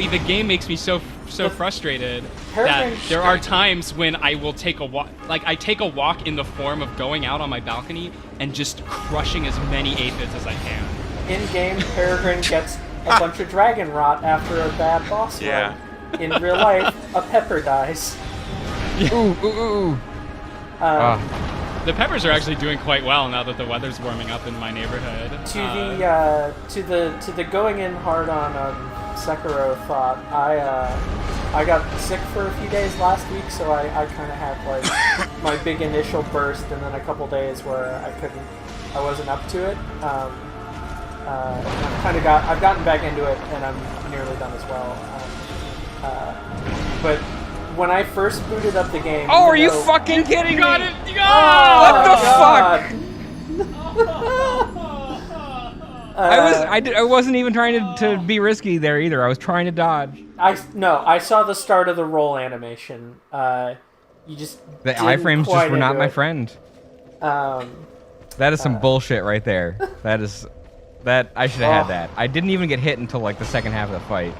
the game makes me so frustrated that there are times when I will take a walk. Like I take a walk in the form of going out on my balcony and just crushing as many aphids as I can. In game, Peregrine gets a bunch of dragon rot after a bad boss run. In real life, a pepper dies. Ooh. The peppers are actually doing quite well now that the weather's warming up in my neighborhood. To the going in hard on Sekiro thought, I got sick for a few days last week, so I kind of had like my big initial burst, and then a couple days where I wasn't up to it. I've gotten back into it, and I'm nearly done as well. But when I first booted up the game, Are you fucking kidding me? Got it! What the fuck? I wasn't even trying to be risky there either. I was trying to dodge. I saw the start of the roll animation. You just the iframes just were not my friend. That is some bullshit right there. That I should have had that. I didn't even get hit until like the second half of the fight.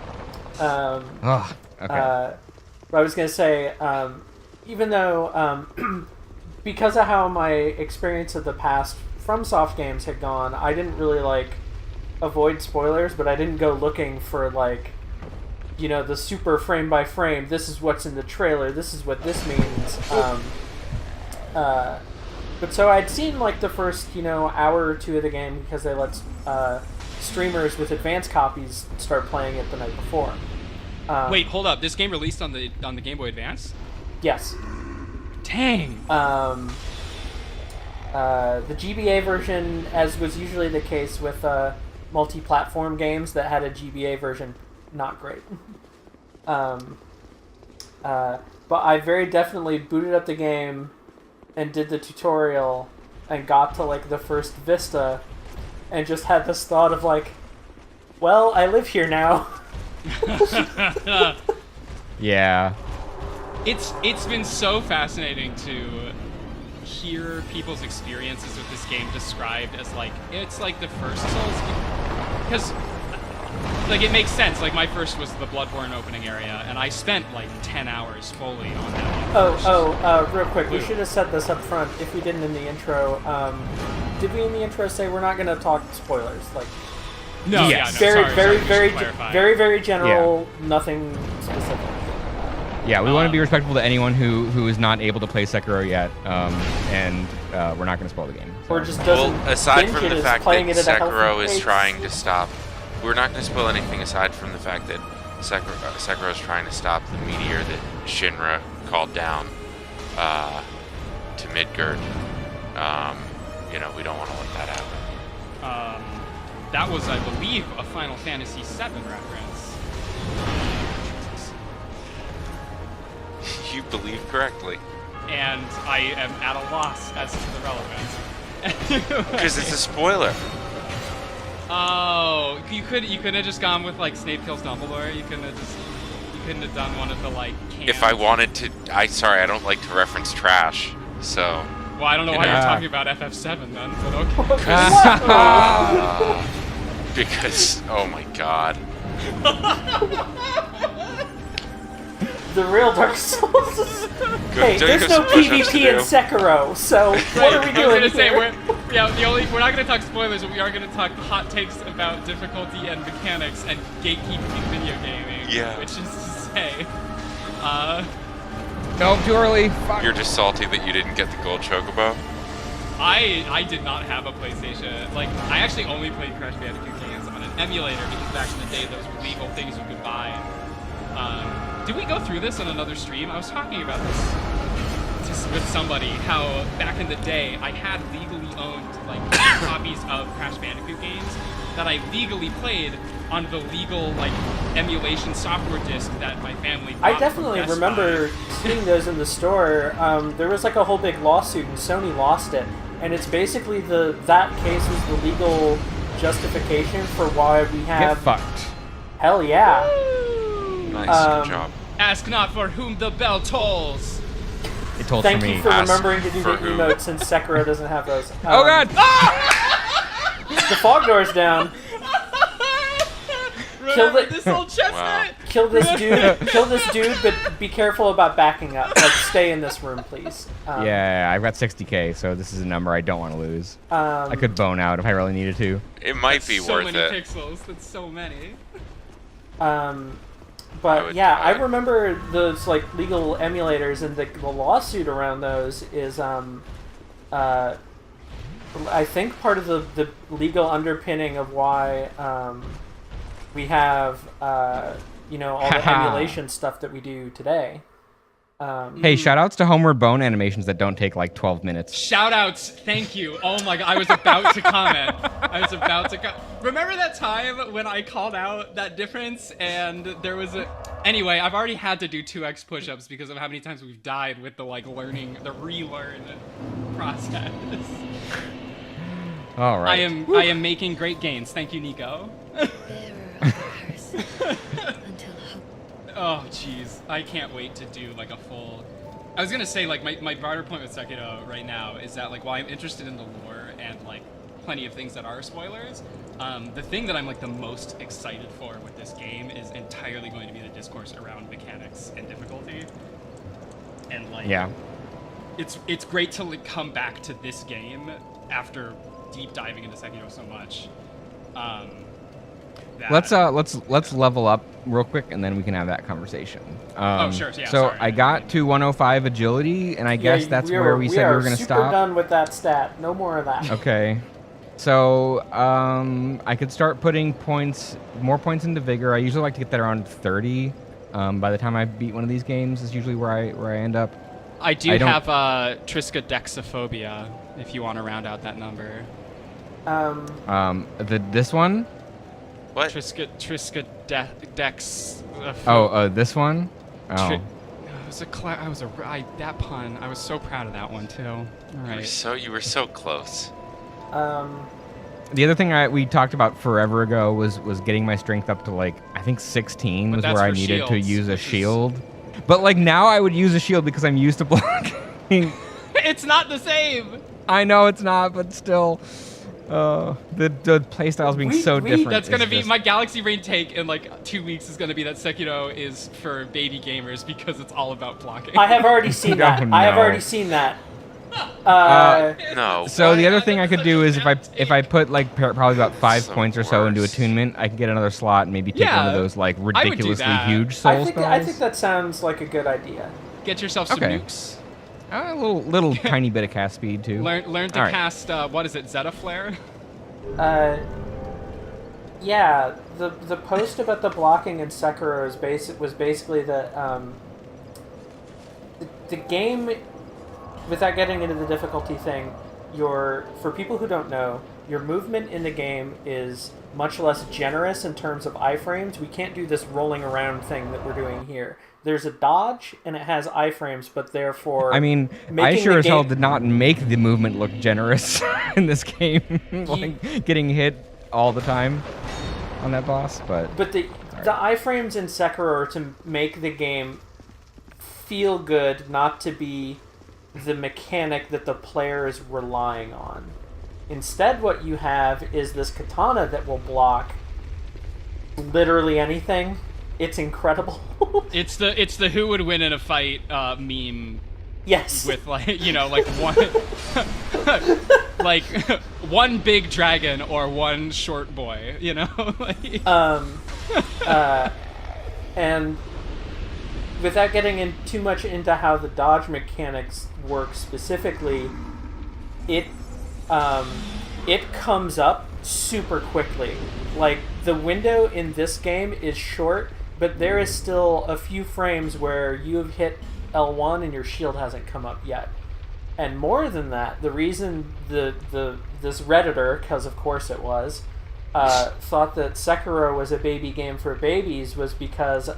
Okay. I was gonna say, even though because of how my experience of the past FromSoft games had gone, I didn't really like avoid spoilers, but I didn't go looking for like, the super frame by frame. This is what's in the trailer. This is what this means. But so I'd seen like the first hour or two of the game because they let streamers with advanced copies start playing it the night before. Wait, hold up. This game released on the Game Boy Advance? Yes. Dang. The GBA version, as was usually the case with multi-platform games that had a GBA version, not great. But I very definitely booted up the game and did the tutorial and got to like the first vista and just had this thought of like, well, I live here now. Yeah. It's been so fascinating to hear people's experiences with this game described as like it's like the first Souls game, because like it makes sense. Like my first was the Bloodborne opening area, and I spent like 10 hours fully on that. Real quick, we should have set this up front if we didn't in the intro. Did we in the intro say we're not going to talk spoilers? Like, no, yes. Very general, nothing specific. Yeah, we want to be respectful to anyone who is not able to play Sekiro yet, and we're not going to spoil the game. So. Or just doesn't. Well, aside binge from the it, fact that Sekiro is pace. trying to stop, we're not going to spoil anything aside from the fact that Sekiro is trying to stop the meteor that Shinra called down to Midgard. We don't want to let that happen. That was, I believe, a Final Fantasy VII reference. You believe correctly. And I am at a loss as to the relevance. Because it's a spoiler. Oh, you couldn't have just gone with like Snape kills Dumbledore. You couldn't have done one of the like. Canned... If I wanted to, I don't like to reference trash. So. Well, I don't know why you're talking about FF7 then, but okay. Because, oh my god. The real Dark Souls is... Hey, there's no PvP in Sekiro, so what are we doing here? We're not going to talk spoilers, but we are going to talk hot takes about difficulty and mechanics and gatekeeping in video gaming. Yeah. Which is to say... No, too early. Fuck. You're just salty that you didn't get the gold chocobo? I did not have a PlayStation. Like, I actually only played Crash Bandicoot games on an emulator because back in the day those were legal things you could buy. Did we go through this on another stream? I was talking about this with somebody, how back in the day I had legally owned like copies of Crash Bandicoot games that I legally played on the legal like emulation software disc that my family bought I definitely from Best remember Buy. seeing those in the store. There was like a whole big lawsuit, and Sony lost it. And it's basically that case was the legal justification for why we Get have. fucked. Hell yeah! Nice, good job. Ask not for whom the bell tolls. It told Thank for me. you for Ask remembering to do for the who? emotes since Sekiro doesn't have those. Oh god! The fog door's down. Remember the- this old chestnut? Wow. Kill this dude, but be careful about backing up. Like, stay in this room, please. Yeah, I've got 60k, so this is a number I don't want to lose. I could bone out if I really needed to. It might be so worth many it. pixels. That's so many. I But would yeah, try I it. remember those like legal emulators, and the lawsuit around those is I think part of the legal underpinning of why we have all the emulation stuff that we do today. Hey, shoutouts to Homeward Bone animations that don't take like 12 minutes. Shoutouts, thank you. Oh my god, I was about to comment. Remember that time when I called out that difference and there was a... Anyway, I've already had to do 2x push-ups because of how many times we've died with the like the relearn process. All right. I am making great gains. Thank you, Niko. Bearer of the curse. Until hope. Oh, jeez. I can't wait to do, like, a full... I was gonna say, like, my broader point with Sekiro right now is that, like, while I'm interested in the lore and, like, plenty of things that are spoilers, the thing that I'm, like, the most excited for with this game is entirely going to be the discourse around mechanics and difficulty. And, like... Yeah. It's great to, like, come back to this game after deep diving into Sekiro so much. Let's level up real quick, and then we can have that conversation. Sure. Yeah, so sorry. I got to 105 agility, and I guess that's where we said we were going to super stop. done with that stat. No more of that. Okay. So I could start putting more points into vigor. I usually like to get that around 30. By the time I beat one of these games, is usually where I end up. I do I don't- have triskaidekaphobia, if you want to round out that number. This one. What? Triskadex. This one. Oh. That pun. I was so proud of that one too. All right. You were so close. The other thing we talked about forever ago was getting my strength up to like I think 16 But was that's where I for needed to shields, use a which is- shield. But like now I would use a shield because I'm used to blocking. It's not the same. I know it's not, but still, the playstyles being so different. That's gonna is be just- my Galaxy Rain take in like 2 weeks. Is gonna be that Sekiro is for baby gamers because it's all about blocking. I have already seen that. Oh, I have no. already seen that. No. So the what? other thing I could do is if I put like probably about 5 So points or so into worse. attunement, I can get another slot and maybe take one of Yeah, those like I would do ridiculously that. huge soul I spells. think that sounds like a good idea. Get yourself some Okay. nukes. A little tiny bit of cast speed too. Learn to All right. cast what is it? Zeta Flare. Yeah, the post about the blocking in Sekiro was basically that the game, without getting into the difficulty thing, for people who don't know, your movement in the game is much less generous in terms of iframes. We can't do this rolling around thing that we're doing here. There's a dodge, and it has iframes, but therefore... I mean, I making sure the as hell game- did not make the movement look generous in this game. Like getting hit all the time on that boss, but But the iframes in Sekiro are to make the game feel good, not to be the mechanic that the player is relying on. Instead, what you have is this katana that will block literally anything. It's incredible. It's the who would win in a fight meme Yes. with like like one like one big dragon or one short boy, like, And without getting in too much into how the dodge mechanics work specifically, it comes up super quickly. Like, the window in this game is short, but there is still a few frames where you have hit L1 and your shield hasn't come up yet. And more than that, the reason this Redditor, because of course it was, thought that Sekiro was a baby game for babies was because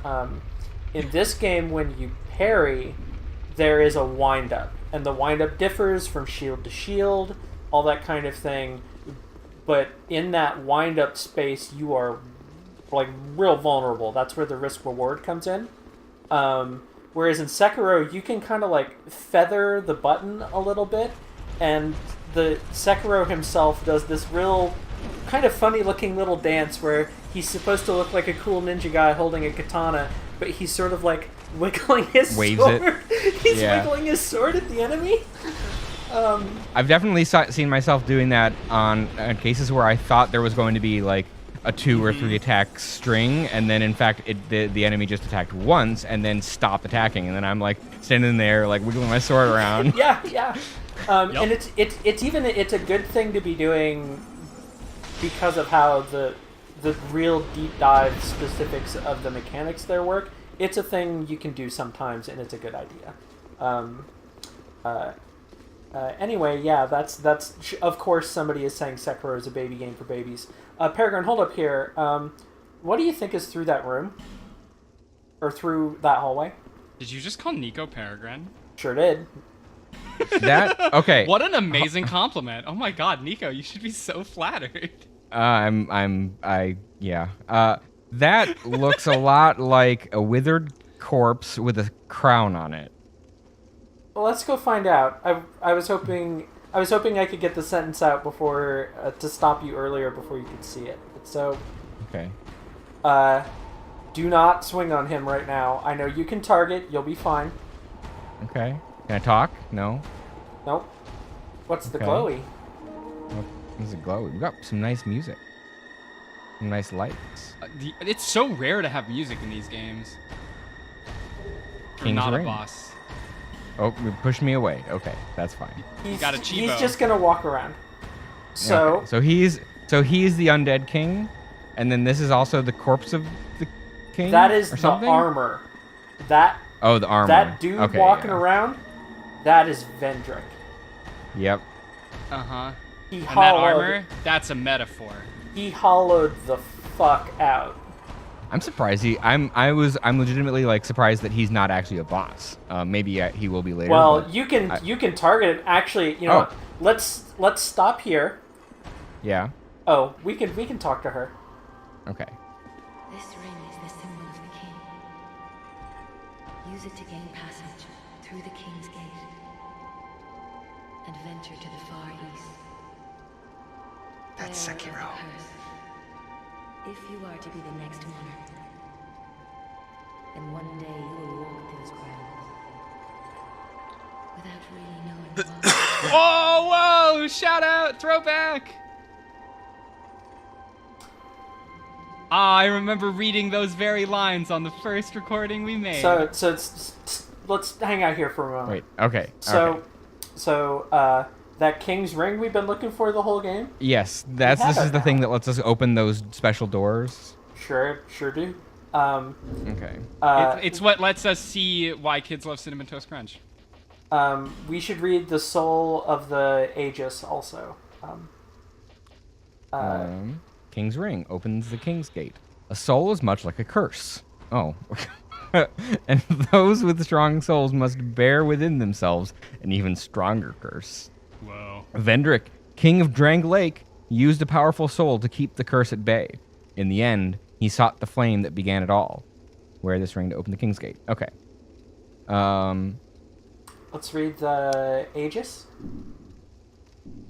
in this game, when you parry, there is a wind-up. And the wind-up differs from shield to shield, all that kind of thing. But in that wind-up space, you are like real vulnerable. That's where the risk-reward comes in. Whereas in Sekiro, you can kind of like feather the button a little bit, and the Sekiro himself does this real kind of funny-looking little dance where he's supposed to look like a cool ninja guy holding a katana, but he's sort of like wiggling his Waves sword. it. He's Yeah. wiggling his sword at the enemy. I've definitely seen myself doing that on cases where I thought there was going to be like a 2 or 3 attack string, and then in fact the enemy just attacked once and then stopped attacking, and then I'm like standing there like wiggling my sword around. Yeah. And it's a good thing to be doing because of how the real deep dive specifics of the mechanics there work. It's a thing you can do sometimes, and it's a good idea. Anyway, yeah, that's of course somebody is saying Sekiro is a baby game for babies. Peregrine, hold up here. What do you think is through that room? Or through that hallway? Did you just call Niko Peregrine? Sure did. That okay. What an amazing compliment. Oh my god, Niko, you should be so flattered. That looks a lot like a withered corpse with a crown on it. Well, let's go find out. I was hoping I could get the sentence out before to stop you earlier before you could see it. So, Okay. do not swing on him right now. I know you can target. You'll be fine. Okay. Can I talk? No. Nope. What's the Okay. glowy? What is it glowy? We got some nice music. Some nice lights. It's so rare to have music in these games. For King's not Ring. a boss. Oh, you pushed me away. Okay, that's fine. He's got a He's Chibo. just gonna walk around. So Okay, so he's the undead king, and then this is also the corpse of the king. that is or the something? armor. That Oh, the armor. that dude Okay, walking yeah. around, that is Vendrick. Yep. Uh-huh. He And that hollowed. armor, that's a metaphor. He hollowed the fuck out. I'm surprised I'm legitimately like surprised that he's not actually a boss. Maybe he will be later. Well, but you can target it. Actually, you know, Oh. what? let's stop here. yeah. Oh, we can talk to her. Okay. This ring is the symbol of the king. Use it to gain passage through the king's gate and venture to the far east. That's Bearer of the Sekiro. curse. If you are to be the next monarch, then one day you will walk those grounds without really knowing why. Whoa! Shout out! Throwback! I remember reading those very lines on the first recording we made. So let's hang out here for a moment. Wait. Okay. So, okay. so that king's ring we've been looking for the whole game. Yes, have this it is the now. thing that lets us open those special doors. Sure do. Okay. It's what lets us see why kids love Cinnamon Toast Crunch. We should read the soul of the Aegis also. King's Ring opens the King's Gate. A soul is much like a curse. Oh. And those with strong souls must bear within themselves an even stronger curse. Whoa. Vendrick, king of Drang Lake, used a powerful soul to keep the curse at bay. In the end, he sought the flame that began it all. Wear this ring to open the King's Gate. Okay. Let's read the Aegis.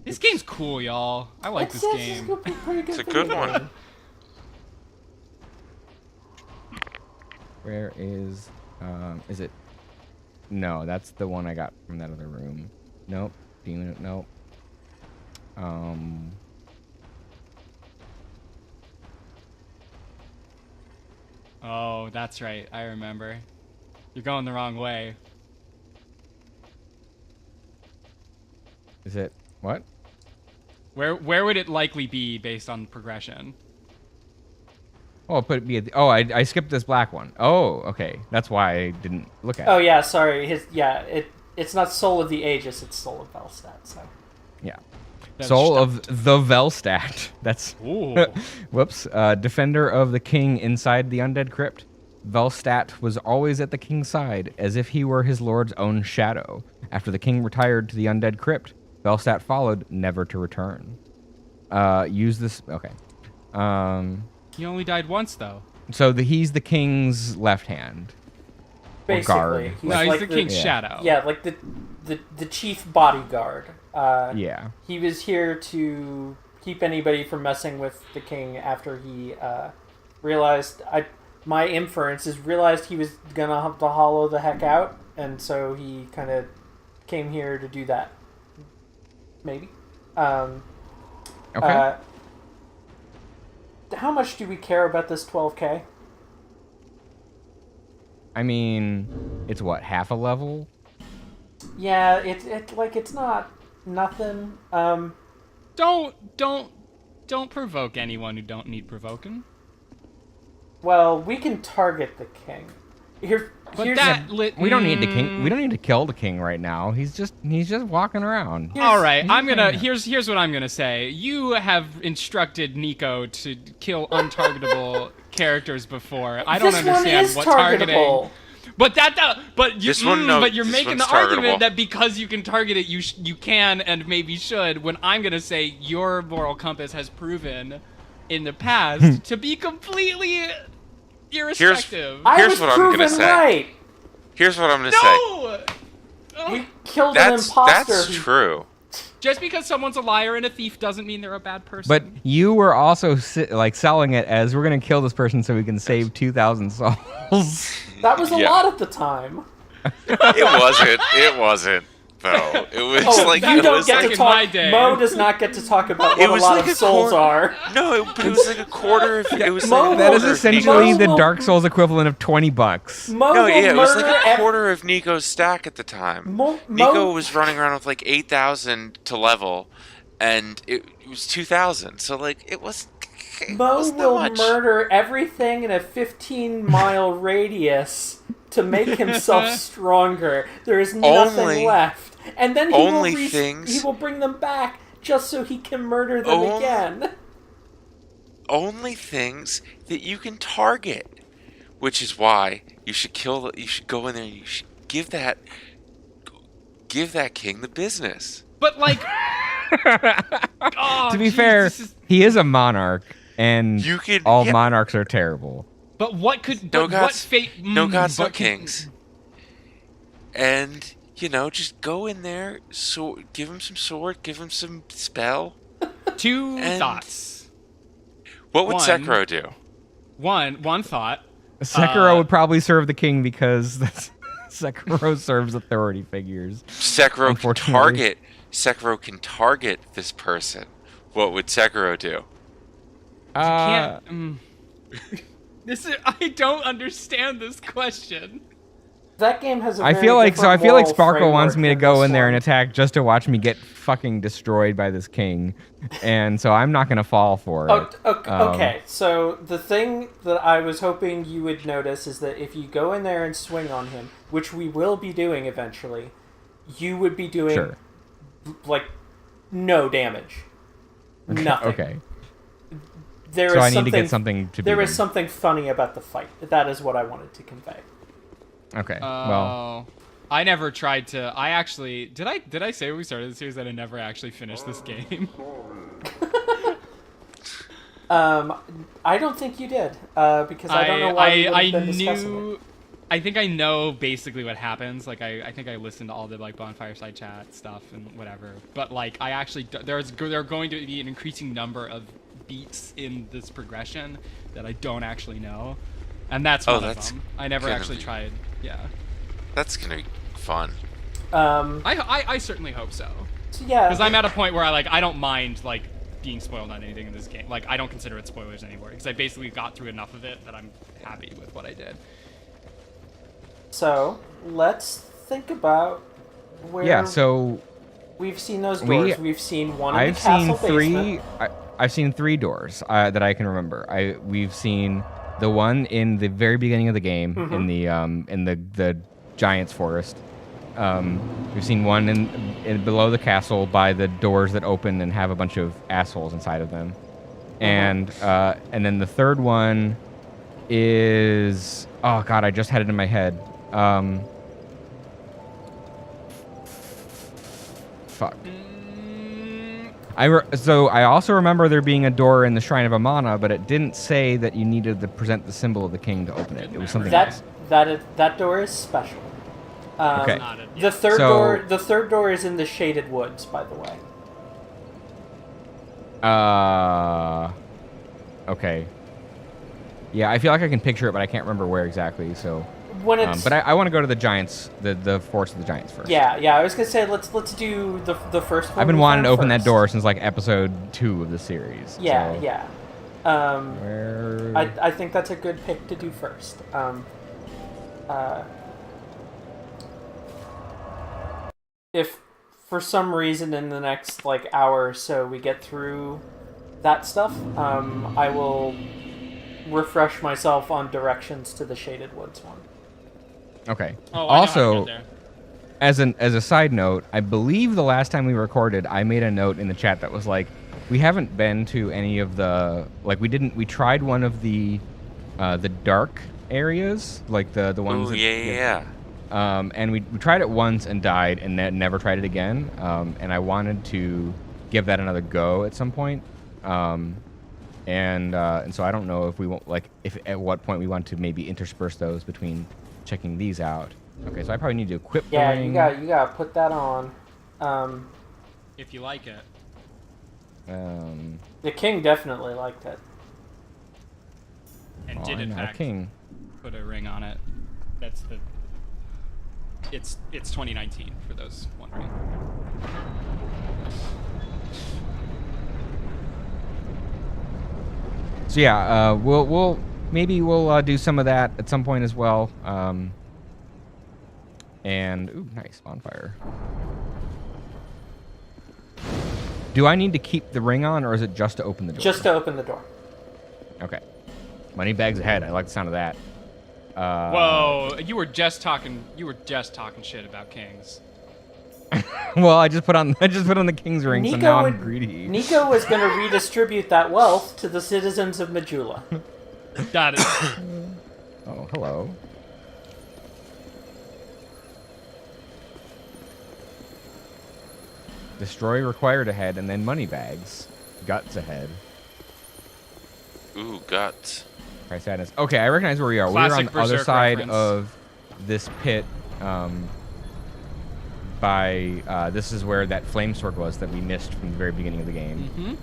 This game's cool, y'all. I like this game. It's pretty good. It's a video good one. game. Where is it? No, that's the one I got from that other room. Nope. Demon, nope. Oh, that's right. I remember. You're going the wrong way. Is it what? Where would it likely be based on progression? Oh, put it be. I skipped this black one. Oh, okay. That's why I didn't look at Oh it. yeah, sorry. It's not Soul of the Aegis. It's Soul of Velstadt. So Yeah. Soul of the Velstadt. That's Ooh. whoops. Defender of the king inside the Undead Crypt. Velstadt was always at the king's side, as if he were his lord's own shadow. After the king retired to the Undead Crypt, Velstadt followed, never to return. Use this. Okay. He only died once, though. So he's the king's left hand. Basically, guard. he's No, he's like the king's yeah. shadow. Yeah, like the chief bodyguard. Yeah. He was here to keep anybody from messing with the king after he realized. My inference is realized he was gonna have to hollow the heck out, and so he kind of came here to do that. Maybe. Okay. How much do we care about this 12K? I mean, it's what, half a level? Yeah, it's not nothing. Don't provoke anyone who don't need provoking. Well, we can target the king. But Here's that We don't need the king. We don't need to kill the king right now. He's just walking around. All right, here's what I'm gonna say. You have instructed Niko to kill untargetable characters before. I don't this understand one is what targetable. targeting. But you're this making one's the argument targetable. that because you can target it, you can and maybe should. When I'm gonna say your moral compass has proven in the past to be completely irrespective. Here's what I'm gonna proven say. Right. Here's what I'm gonna say. No. We killed an imposter. That's true. Just because someone's a liar and a thief doesn't mean they're a bad person. But you were also selling it as we're gonna kill this person so we can save 2,000 souls. That was a Yeah. lot at the time. It wasn't. Though it was Oh, like you it don't was get like to in my talk. day. Mo does not get to talk about It what a was lot like of a souls are. no, but it was like a quarter of it was Mo like a That is quarter of essentially Nico's- the Mo- Dark Souls equivalent of $20. Mo No, will yeah, it was murder like a quarter of Nico's stack at the time. Niko was running around with like 8,000 to level, and it was 2,000. So like it was. It Mo wasn't that will much. murder everything in a 15-mile radius to make himself stronger. There is nothing Only- left. And then only he things- will bring them back just so he can murder them again. Only things that you can target, which is why you should kill. You should go in there. You should give that king the business. But like, oh, To be jeez, fair, this is- he is a monarch, and You could- all yeah. monarchs are terrible. but what could No but gods, what fate? no gods, no what could- kings. And just go in there. So give him some sword. Give him some spell. Two And- thoughts. What would One. Sekiro do? One thought. Sekiro would probably serve the king because Sekiro serves authority figures. Sekiro can Unfortunately. target this person. What would Sekiro do? Can't. This is. I don't understand this question. That game has a I very feel like different Sparkle moral wants me to framework go than in there and this attack just to watch me get fucking destroyed by this king, and so I'm not gonna fall for it. Okay, so the thing that I was hoping you would notice is that if you go in there and swing on him, which we will be doing eventually, you would be doing Sure. like no damage, nothing. Okay. There So is I need to get something to There beat is him. something funny about the fight. That is what I wanted to convey. Okay. Well, Oh, I never tried to. I actually did. I say when we started the series that I never actually finished this game. I don't think you did because I don't know why you would have been discussing it. I think I know basically what happens. Like I think I listened to all the like bonfire side chat stuff and whatever. But like I actually there are going to be an increasing number of beats in this progression that I don't actually know, and that's one of that's them. I never gonna actually be- tried. Yeah. That's gonna be fun. I certainly hope so. So yeah, Because I'm at a point where I don't mind like being spoiled on anything in this game. Like I don't consider it spoilers anymore because I basically got through enough of it that I'm happy with what I did. So let's think about where. yeah. So we've seen those doors. We've seen one in the I've seen castle basement. I've seen 3 doors that I can remember. We've seen the one in the very beginning of the game in the giant's forest. We've seen one in below the castle by the doors that open and have a bunch of assholes inside of them, and then the third one is, oh god, I just had it in my head. Fuck. So I also remember there being a door in the Shrine of Amana, but it didn't say that you needed to present the symbol of the king to open it. It was something else. That door is special. Okay. The third door is in the Shaded Woods, by the way. Okay. Yeah, I feel like I can picture it, but I can't remember where exactly. So, when it's but I want to go to the giants, the Forest of the Giants first. Yeah. I was gonna say let's do the first one. I've been wanting to open that first. door since like episode 2 of the series. Yeah, so. yeah. Where? I think that's a good pick to do first. If for some reason in the next like hour or so we get through that stuff, I will refresh myself on directions to the Shaded Woods one. Okay. Oh, I know how to Also, get there. as a side note, I believe the last time we recorded, I made a note in the chat that was like, we haven't been to any of the we tried one of the dark areas, like the ones. Ooh, that, yeah. And we tried it once and died, and then never tried it again. And I wanted to give that another go at some point. And so I don't know if we want, like, if at what point we want to maybe intersperse those between checking these out. Okay, so I probably need to equip the ring. Yeah, you gotta put that on. If you like it. The king definitely liked it. And did in I'm not a fact king. put a ring on it. That's the. It's 2019 for those wondering. So yeah, we'll do some of that at some point as well. And ooh, nice bonfire. Do I need to keep the ring on, or is it just to open the door? Just to open the door. Okay. Money bags ahead. I like the sound of that. Whoa! You were just talking shit about kings. Well, I just put on the king's ring, so now I'm greedy. Niko was going to redistribute that wealth to the citizens of Majula. Got it. Oh, hello. Destroy required ahead, and then money bags. Guts ahead. Ooh, guts. Try sadness. Okay, I recognize where we are. Classic We're on the other Berserk side reference. of this pit. This is where that flame sword was that we missed from the very beginning of the game.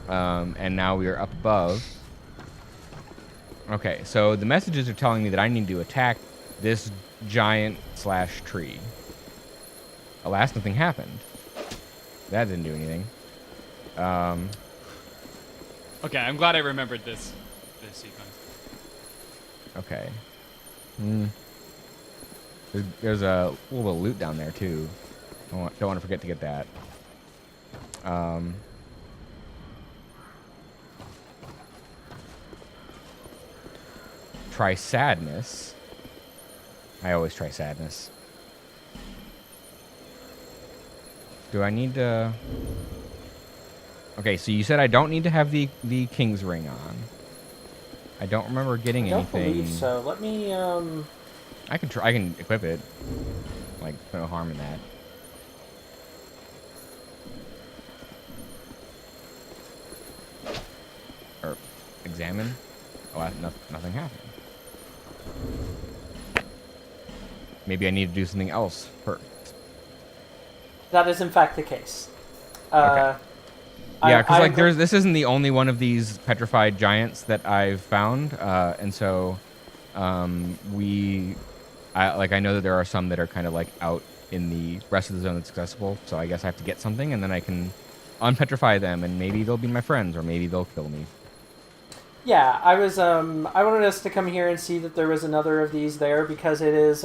And now we are up above. Okay, so the messages are telling me that I need to attack this giant / tree. Alas, nothing happened. That didn't do anything. Okay, I'm glad I remembered this sequence. Okay. There's a little bit of loot down there too. Don't want to forget to get that. Try sadness. I always try sadness. Do I need to... Okay, so you said I don't need to have the king's ring on. I don't remember getting I don't anything. believe so. Let me, I can equip it. Like, no harm in that. Or examine. Oh, nothing happened. Maybe I need to do something else first. That is in fact the case. Okay. Yeah, because like I'm this isn't the only one of these petrified giants that I've found, and so I know that there are some that are kind of like out in the rest of the zone that's accessible. So I guess I have to get something, and then I can unpetrify them, and maybe they'll be my friends, or maybe they'll kill me. Yeah, I wanted us to come here and see that there was another of these there because it is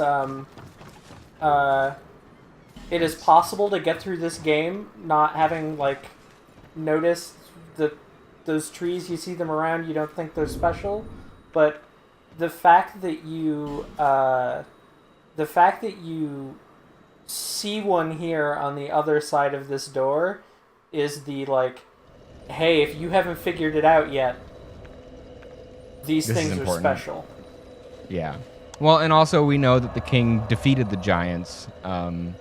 possible to get through this game not having like noticed those trees. You see them around, you don't think they're special, but the fact that you see one here on the other side of this door is the, like, hey, if you haven't figured it out yet, these This is things are important. special. Yeah. Well, and also we know that the king defeated the giants, and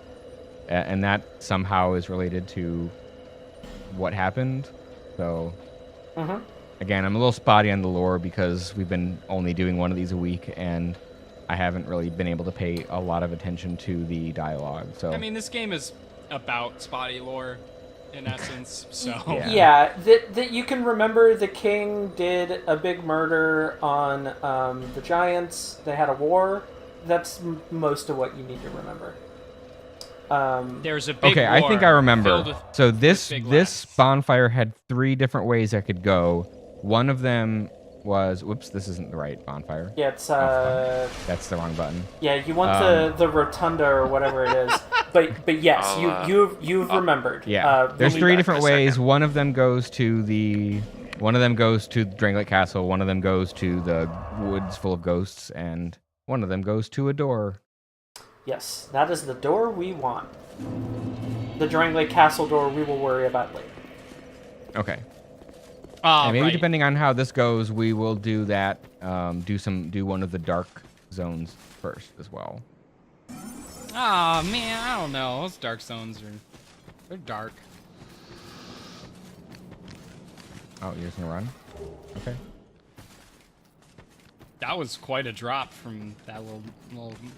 that somehow is related to what happened. So, again, I'm a little spotty on the lore because we've been only doing one of these a week, and I haven't really been able to pay a lot of attention to the dialogue. So, I mean, this game is about spotty lore, in essence. So Yeah, that you can remember the king did a big murder on the giants. They had a war. That's most of what you need to remember. there's a big okay, I think I war remember. filled with- So this big this lads. bonfire had 3 different ways I could go. One of them was, whoops, this isn't the right bonfire. Yeah, it's That's the wrong button. yeah. You want the rotunda or whatever it is. But yes, I'll, you've remembered. Yeah, there's when 3 we- different a second. ways. One of them goes to the Drangleic Castle. One of them goes to the woods full of ghosts, and one of them goes to a door. Yes, that is the door we want. The Drangleic Castle door we will worry about later. Okay. Ah, And maybe right. depending on how this goes, we will do that. Do one of the dark zones first as well. Ah, man, I don't know. Those dark zones they're dark. Oh, you're just gonna run? Okay. That was quite a drop from that little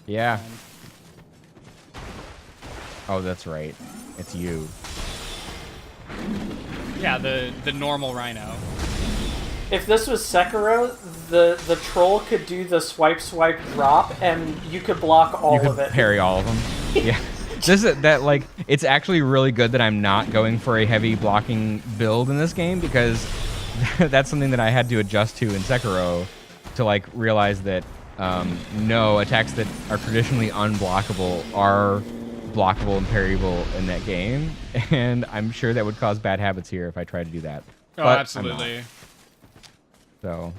Yeah. one. Oh, that's right. It's you. Yeah, the normal rhino. If this was Sekiro, the troll could do the swipe drop, and you could block all You of could it. parry all of them. Yeah. It's actually really good that I'm not going for a heavy blocking build in this game, because that's something that I had to adjust to in Sekiro to like realize that no, attacks that are traditionally unblockable are blockable and parryable in that game, and I'm sure that would cause bad habits here if I tried to do that. Oh, But I'm absolutely. not. So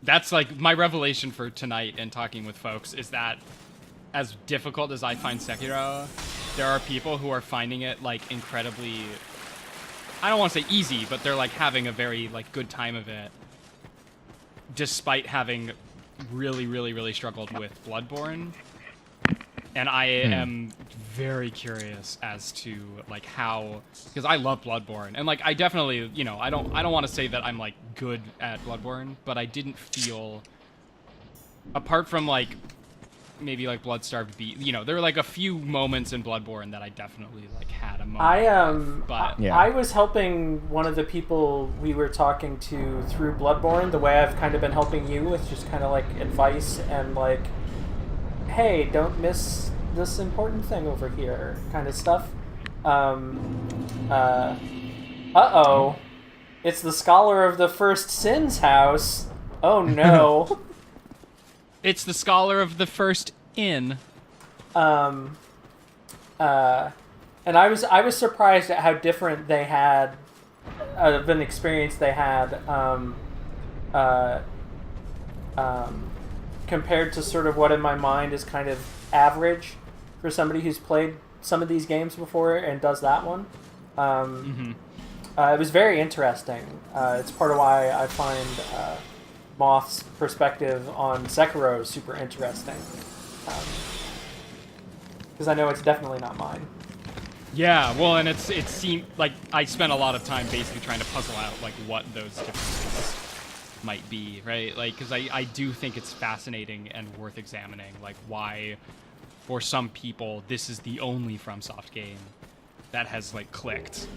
That's like my revelation for tonight and talking with folks is that as difficult as I find Sekiro, there are people who are finding it like incredibly, I don't want to say easy, but they're like having a very like good time of it despite having really struggled with Bloodborne. And I am very curious as to like how, because I love Bloodborne, and like I definitely, you know, I don't want to say that I'm like good at Bloodborne, but I didn't feel, apart from like maybe like Bloodstarved Beast, you know, there were like a few moments in Bloodborne that I definitely like had a moment. But Yeah. I was helping one of the people we were talking to through Bloodborne, the way I've kind of been helping you with just kind of like advice and like, hey, don't miss this important thing over here kind of stuff. Uh-oh. It's the Scholar of the First Sin's house. Oh no. it's the Scholar of the First Inn. And I was surprised at how different they had of an experience they had compared to sort of what in my mind is kind of average for somebody who's played some of these games before and does that one. It was very interesting. It's part of why I find Moth's perspective on Sekiro super interesting. Because I know it's definitely not mine. Yeah, well, and it seemed like I spent a lot of time basically trying to puzzle out like what those differences might be, right? Like, because I do think it's fascinating and worth examining, like why, for some people, this is the only FromSoft game that has like clicked,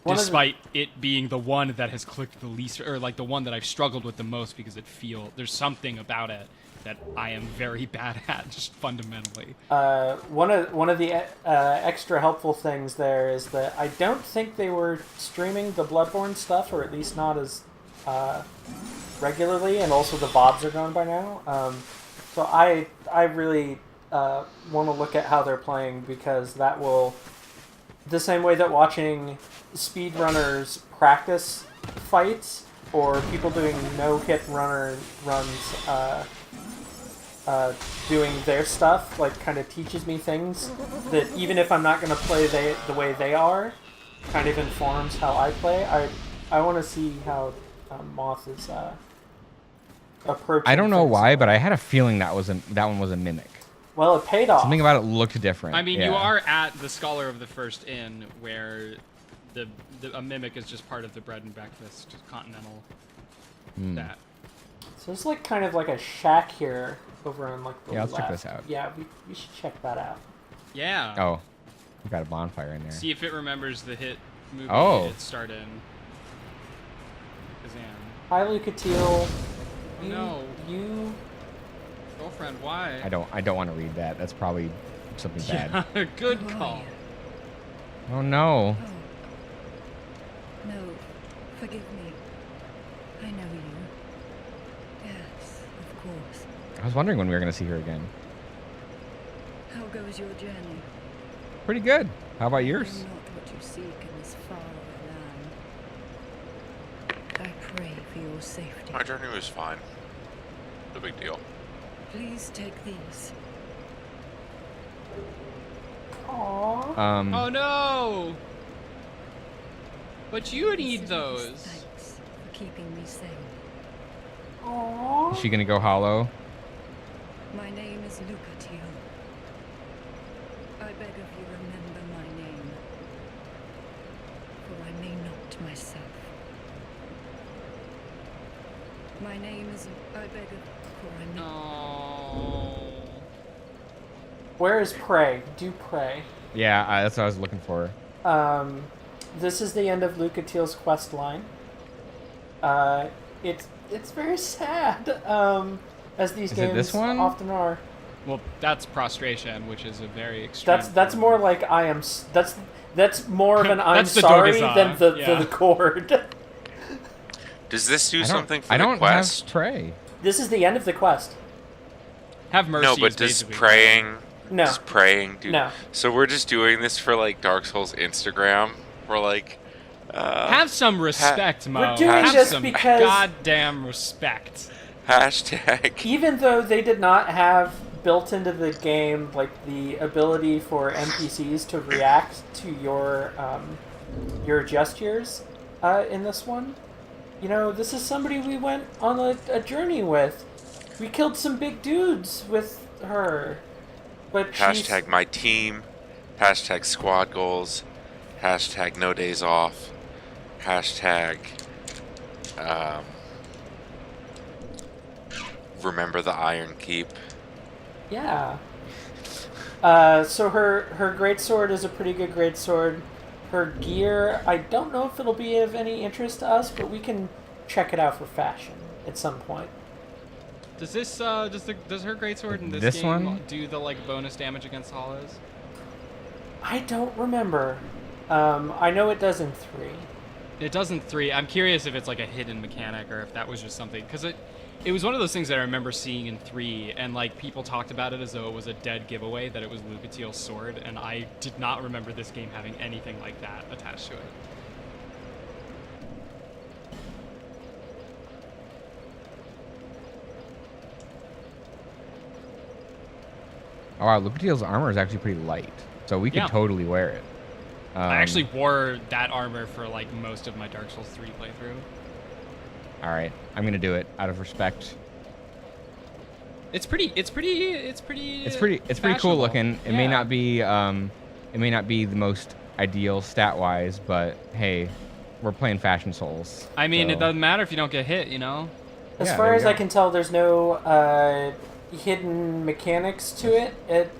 despite it being the one that has clicked the least, or like the one that I've struggled with the most, because there's something about it that I am very bad at, just fundamentally. One of the extra helpful things there is that I don't think they were streaming the Bloodborne stuff, or at least not as regularly, and also the VODs are gone by now. So I really want to look at how they're playing, because that will, the same way that watching speedrunners practice fights or people doing no-hit runs doing their stuff, like, kind of teaches me things that even if I'm not going to play the way they are, kind of informs how I play. I want to see how Moth is approaching. I don't know things. why, but I had a feeling that one was a mimic. Well, it paid off. Something about it looked different. I mean, yeah. you are at the Scholar of the First Inn, where a mimic is just part of the bread and breakfast continental. That. So it's like kind of like a shack here over on like the Yeah, let's check left. this out. Yeah, we should check that out. Yeah. Oh, we got a bonfire in there. See if it remembers the hit movie it starred in. Kazan. Hi, Lucatiel. No. You. Girlfriend, why? I don't want to read that. That's probably something bad. Yeah, good call. Oh no. No, forgive me. I know you. Yes, of course. I was wondering when we were going to see her again. How goes your journey? Pretty good. How about I'm yours? not what you seek in this faraway land. I pray for your safety. My journey was fine. No big deal. Please take these. Aww. Oh no! But you need those. Thanks for keeping me sane. Aww. Is she going to go hollow? My name is Lucatiel. I beg of you remember my name, for I may not myself. My name is. I beg of. For I may. Oh. Where is Prey? Do Prey. Yeah, that's what I was looking for. This is the end of Lucatiel's quest line. It's very sad. As these Is it games this one? often are. Well, that's prostration, which is a very extreme. That's form. more like I am. That's more of an I'm That's the sorry Dogaza, than the yeah. the chord. Does this do something for I the don't quest? have Trey. This is the end of the quest. Have mercy. No, is but does basically- praying... No. Does praying do... No. So we're just doing this for, like, Dark Souls Instagram? We're like... Have some respect, Mo. We're doing Have this some because- goddamn respect. Hashtag... Even though they did not have built into the game like the ability for NPCs to react to your gestures in this one, you know, this is somebody we went on a journey with. We killed some big dudes with her, but Hashtag my team. Hashtag squad goals. Hashtag no days off. Hashtag... remember the Iron Keep. Yeah. So her greatsword is a pretty good greatsword. Her gear, I don't know if it'll be of any interest to us, but we can check it out for fashion at some point. Does this does her greatsword in This game one? do the like bonus damage against hollows? I don't remember. I know it does in 3. It does in 3. I'm curious if it's like a hidden mechanic or if that was just something, because it was one of those things that I remember seeing in 3, and like people talked about it as though it was a dead giveaway that it was Lucatiel's sword, and I did not remember this game having anything like that attached to it. Oh wow, Lucatiel's armor is actually pretty light, so we could Yeah. totally wear it. I actually wore that armor for like most of my Dark Souls 3 playthrough. All right, I'm gonna do it out of respect. It's pretty It's pretty cool fashionable. looking. It may Yeah. not be the most ideal stat wise, but hey, we're playing Fashion Souls. I mean, so- it doesn't matter if you don't get hit, you know? As Yeah, far there you as I go. can tell, there's no hidden mechanics to it. It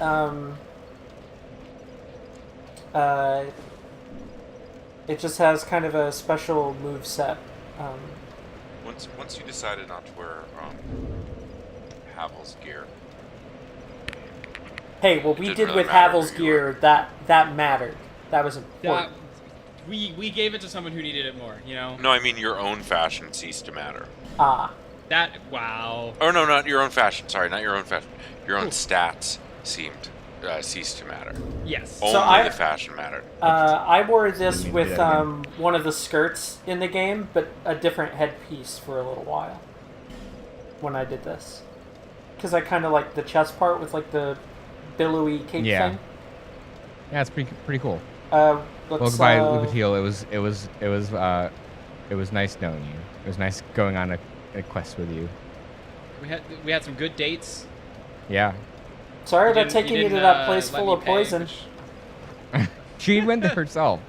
just has kind of a special move set. Once you decided not to wear Havel's gear, Hey, what we Didn't did really with matter Havel's who you were. gear, that mattered. That was Yeah, important. we gave it to someone who needed it more, you know? no, I mean your own fashion ceased to matter. Ah. Wow. Oh no, not your own fashion. Sorry, not your own fashion. Your own stats ceased to matter. Yes. Only I- the fashion mattered. I wore this You with do that again. one of the skirts in the game, but a different headpiece for a little while when I did this. because I kind of like the chest part with like the billowy cape Yeah. thing. Yeah, it's pretty cool. Let's, Well, goodbye, Lucatiel. It was nice knowing you. It was nice going on a quest with you. We had some good dates. Yeah. Sorry You about didn't- taking you you to didn't, that place let full me of pay, poison. which- She went there herself.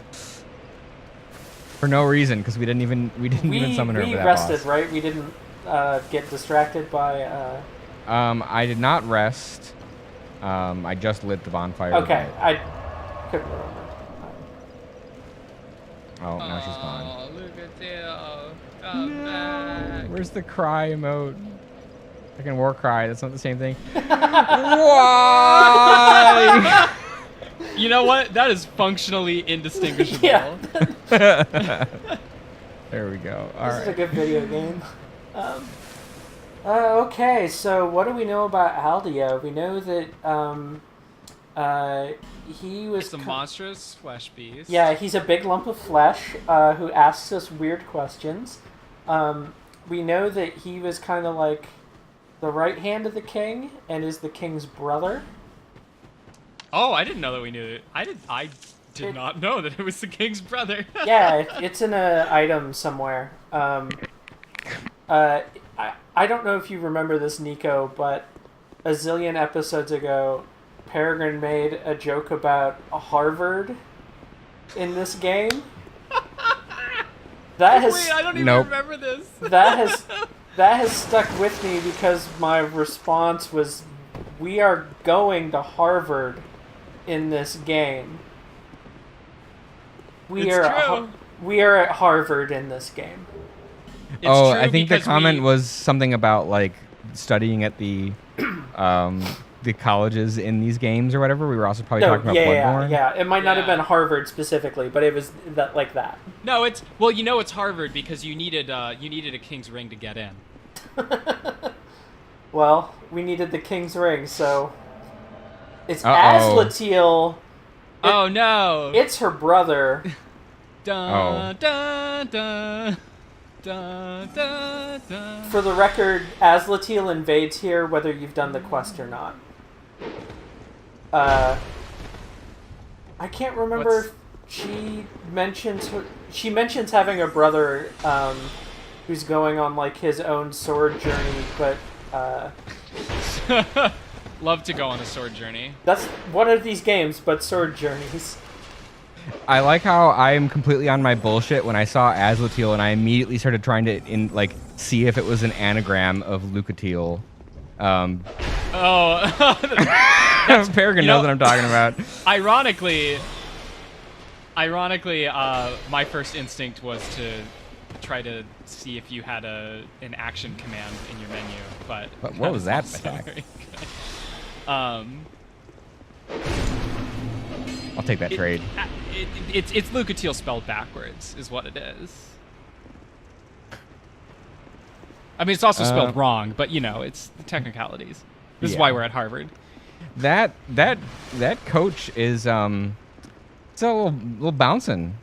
For no reason, because we didn't even summon her We for that rested, boss. right? We didn't get distracted by. I did not rest. I just lit the bonfire. Okay, but- I couldn't remember. Oh, now she's gone. Oh, Lucatiel, come back. Where's the cry emote? Fucking war cry. That's not the same thing. Why? You know what? That is functionally indistinguishable. Yeah. There we go. All This is a right. good video game. Okay, so what do we know about Aldia? We know that he was. It's a monstrous flesh beast. Yeah, he's a big lump of flesh who asks us weird questions. We know that he was kind of like the right hand of the king and is the king's brother. Oh, I didn't know that we knew it. I did not know that it was the king's brother. Yeah, it's in an item somewhere. I don't know if you remember this, Niko, but a zillion episodes ago, Peregrine made a joke about Harvard in this game. That has Wait, I don't even Nope. remember this. that has stuck with me because my response was, "We are going to Harvard in this game. We It's are true. we are at Harvard in this game." It's Oh, true I think the because comment we- was something about like studying at the colleges in these games or whatever. We were also probably No, talking about yeah. Bloodborne. It might not have Yeah. been Harvard specifically, but it was that like that. No, it's well, you know, it's Harvard because you needed a king's ring to get in. Well, we needed the King's Ring, so it's Uh-oh. Azlatiel. Oh no! It's her brother. Dun, Oh. dun, dun, dun, dun, dun. For the record, Azlatiel invades here whether you've done the quest or not. I can't remember What's- if she mentions having a brother who's going on like his own sword journey, but Love to go on a sword journey. that's one of these games, but sword journeys. I like how I'm completely on my bullshit when I saw Azlatiel and I immediately started trying to see if it was an anagram of Lucatiel. Oh, Peregrine you know- knows what I'm talking about. ironically, my first instinct was to try to see if you had an action command in your menu, but What was that also attack? very good. I'll take that trade. It's Lucatiel spelled backwards, is what it is. I mean, it's also spelled wrong, but you know, it's the technicalities. This is Yeah. why we're at Harvard. That coach is it's a little bouncing.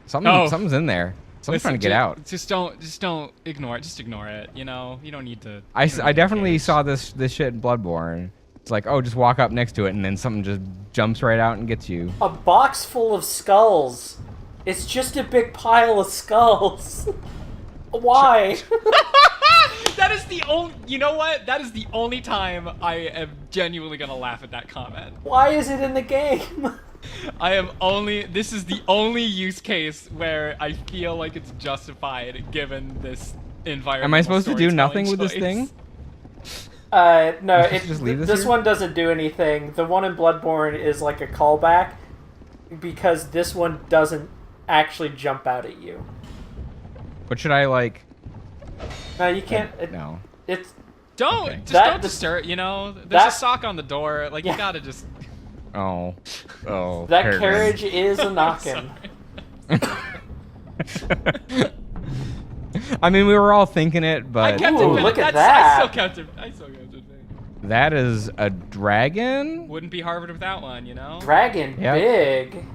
Something's in there. Someone's trying to get out. Just don't ignore it. Just ignore it. You know, you don't need to. I you don't need to definitely engage. saw this shit in Bloodborne. It's like, oh, just walk up next to it, and then something just jumps right out and gets you. A box full of skulls. It's just a big pile of skulls. Why? That is the only. You know what? That is the only time I am genuinely gonna laugh at that comment. Why is it in the game? This is the only use case where I feel like it's justified given this environment. Am I supposed to do nothing with this thing? No, Just leave this this here? one doesn't do anything. The one in Bloodborne is like a callback because this one doesn't actually jump out at you. But should I like? No, you can't. No. It's Don't Okay. just That- don't disturb. You know, there's that- a sock on the door. Like Yeah. you gotta just. Oh. that Peregrine. carriage is a knockin'. I mean, we were all thinking it, I but kept Ooh, it. look at I that. still kept it. that is a dragon. Wouldn't be Harvard without one. You know. Dragon Yep. big.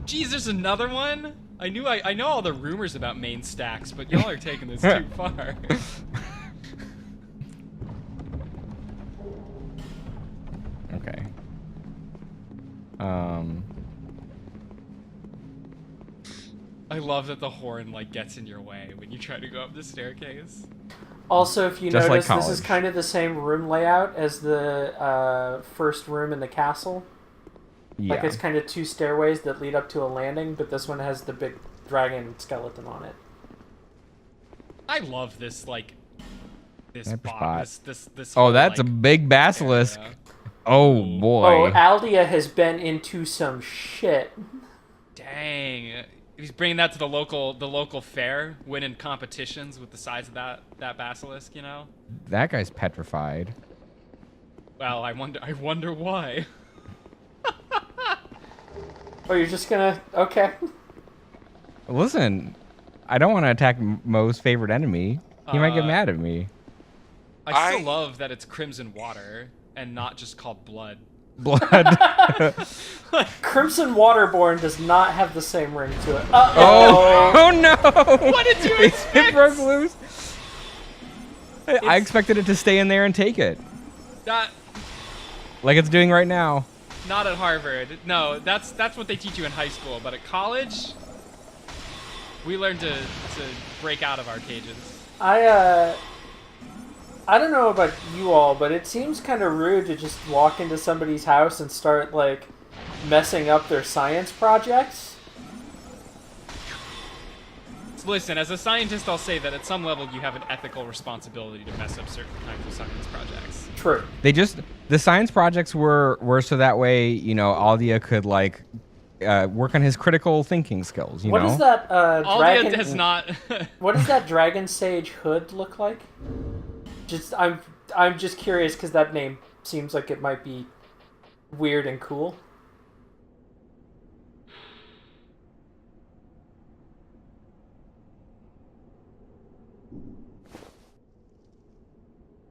Geez, there's another one. I know all the rumors about main stacks, but y'all are taking this too far. I love that the horn like gets in your way when you try to go up the staircase. Also, if you Just like notice, this is college. kind of the same room layout as the first room in the castle. Yeah. Like, it's kind of two stairways that lead up to a landing, but this one has the big dragon skeleton on it. I love this like this Sniper boss. spot. This Oh, whole, that's a like, big basilisk. area. Oh Ooh. boy. Oh, Aldea has been into some shit. Dang. He's bringing that to the local fair, winning competitions with the size of that basilisk, you know? That guy's petrified. Well, I wonder why. Oh, you're just gonna... Okay. Listen, I don't want to attack Mo's favorite enemy. He might get mad at me. I still love that it's crimson water and not just called blood. Blood. Crimson Waterborn does not have the same ring to it. Oh, oh no! What did you It expect? broke loose. I expected it to stay in there and take it, That like it's doing right now. not at Harvard. No, that's what they teach you in high school. But at college, we learn to break out of our cages. I don't know about you all, but it seems kind of rude to just walk into somebody's house and start, like, messing up their science projects. Listen, as a scientist, I'll say that at some level you have an ethical responsibility to mess up certain kinds of science projects. True. The science projects were so that way, you know, Aldia could like work on his critical thinking skills, you What know? does that dragon... Aldia does not. What does that dragon sage hood look like? I'm just curious because that name seems like it might be weird and cool.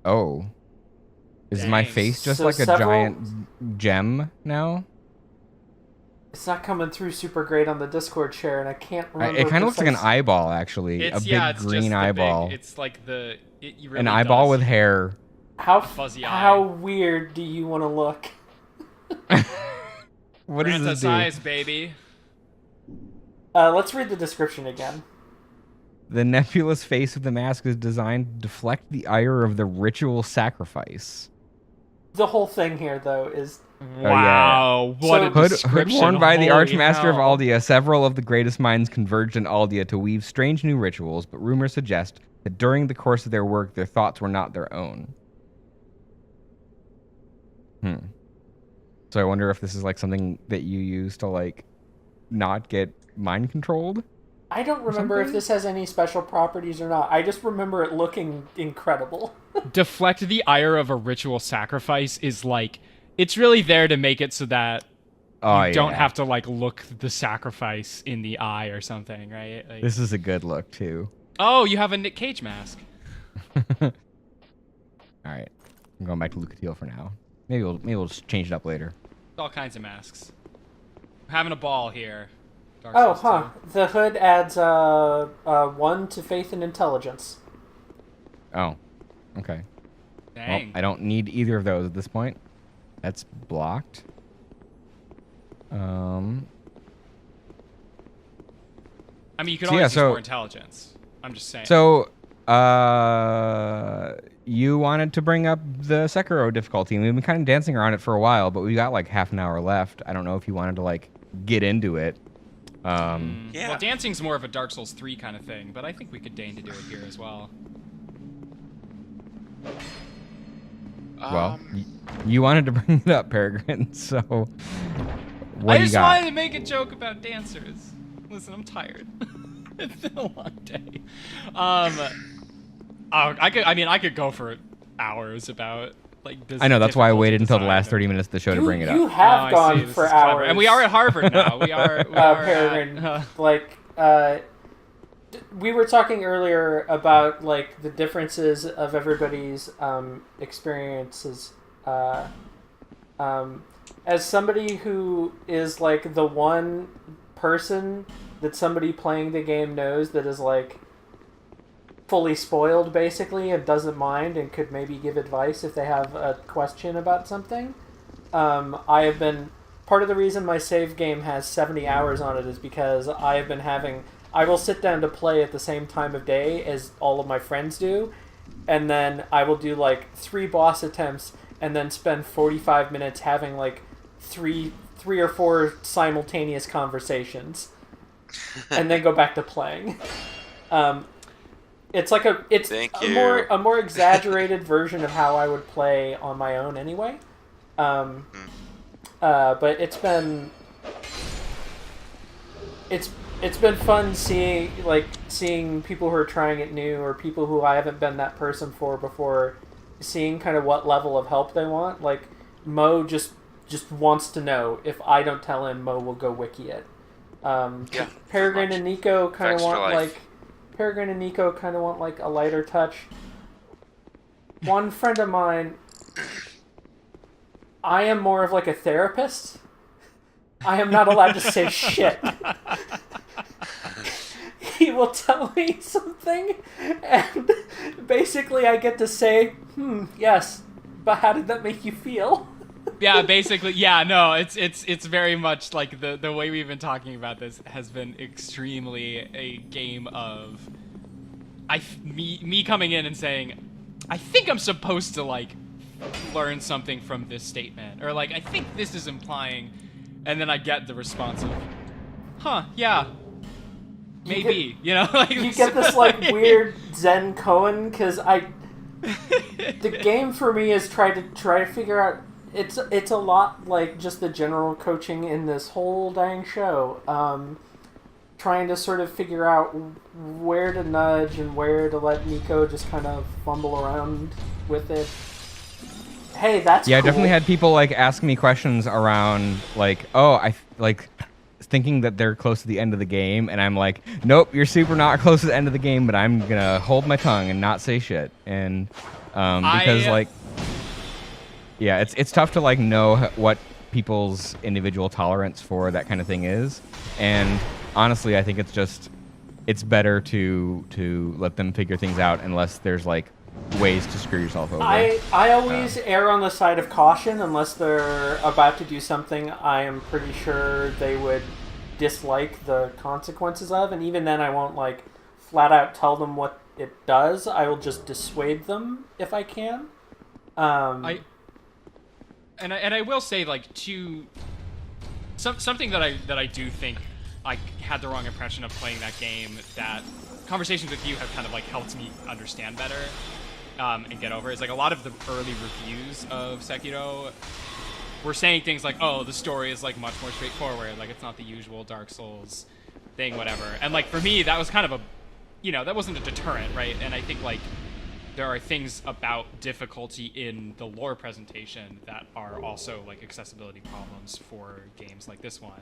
Oh. Is my Dang. face just So like a several- giant gem now? It's not coming through super great on the Discord share, and I can't remember. It kind of looks like an precise- eyeball, actually. It's a big it's just green the eyeball. It's like the it really An eyeball does. with hair. fuzzy eye. How weird do you want to look? What does Grant this us do? eyes, baby. Let's read the description again. The nebulous face of the mask is designed to deflect the ire of the ritual sacrifice. The whole thing here, though, is Wow, what a Hood description! worn by the Holy Archmaster of hell. Aldia, several of the greatest minds converged in Aldia to weave strange new rituals, but rumors suggest that during the course of their work, their thoughts were not their own. So I wonder if this is like something that you use to like not get mind controlled. I don't remember if something? this has any special properties or not. I just remember it looking incredible. Deflect the ire of a ritual sacrifice is like it's really there to make it so that you don't have to like look the sacrifice in the eye or something, right? Like, This is a good look too. oh, you have a Nick Cage mask. All right, I'm going back to Lucatiel for now. Maybe we'll just change it up later. All kinds of masks. I'm having a ball here. Dark Oh, Souls huh. 2. The hood adds 1 to faith and intelligence. Oh, okay. Well, Dang. I don't need either of those at this point. That's blocked. I mean, you could So, always yeah, use so- more intelligence. I'm just saying. So, you wanted to bring up the Sekiro difficulty, and we've been kind of dancing around it for a while, but we got like half an hour left. I don't know if you wanted to like get into it. Yeah. Well, dancing's more of a Dark Souls 3 kind of thing, but I think we could deign to do it here as well. Well, you wanted to bring it up, Peregrine. So, what I do you just got? wanted to make a joke about dancers. Listen, I'm tired. It's been a long day. I could go for hours about like this. I know that's why I waited until the difficult last design 30 minutes of the show to You, bring it you up. have Oh, I see. gone This for is clever. hours. And we are at Harvard now. We are Peregrine. at, We were talking earlier about like the differences of everybody's experiences. As somebody who is like the one person that somebody playing the game knows that is like fully spoiled basically and doesn't mind and could maybe give advice if they have a question about something. I have been part of the reason my save game has 70 hours on it is because I will sit down to play at the same time of day as all of my friends do, and then I will do like 3 boss attempts and then spend 45 minutes having like three or 4 simultaneous conversations and then go back to playing. It's like a more exaggerated version of how I would play on my own anyway. But it's been fun seeing people who are trying it new, or people who I haven't been that person for before, seeing kind of what level of help they want. Like Mo just wants to know. If I don't tell him, Mo will go wiki it. Peregrine and Niko kind of want like a lighter touch. One friend of mine, I am more of like a therapist. I am not allowed to say shit. He will tell me something, and basically I get to say, yes, but how did that make you feel? Yeah, basically, yeah, no, it's very much like the way we've been talking about this has been extremely a game of me coming in and saying, I think I'm supposed to like learn something from this statement, or like I think this is implying, and then I get the response of, yeah, maybe, you know, like you get this like weird Zen koan, because the game for me is try to figure out. It's a lot like just the general coaching in this whole dang show. Trying to sort of figure out where to nudge and where to let Niko just kind of fumble around with it. Hey, that's Yeah, cool. I definitely had people like ask me questions around like, thinking that they're close to the end of the game, and I'm like, nope, you're super not close to the end of the game, but I'm gonna hold my tongue and not say shit. And because yeah, it's tough to like know what people's individual tolerance for that kind of thing is, and honestly, I think it's better to let them figure things out unless there's like ways to screw yourself over. I always err on the side of caution unless they're about to do something I am pretty sure they would dislike the consequences of, and even then I won't like flat out tell them what it does. I will just dissuade them if I can. And I will say, like, something that I do think I had the wrong impression of playing that game, that conversations with you have kind of like helped me understand better and get over, is like a lot of the early reviews of Sekiro were saying things like, oh, the story is like much more straightforward, like it's not the usual Dark Souls thing, whatever. And like for me, that was kind of that wasn't a deterrent, right? And I think like there are things about difficulty in the lore presentation that are also like accessibility problems for games like this one.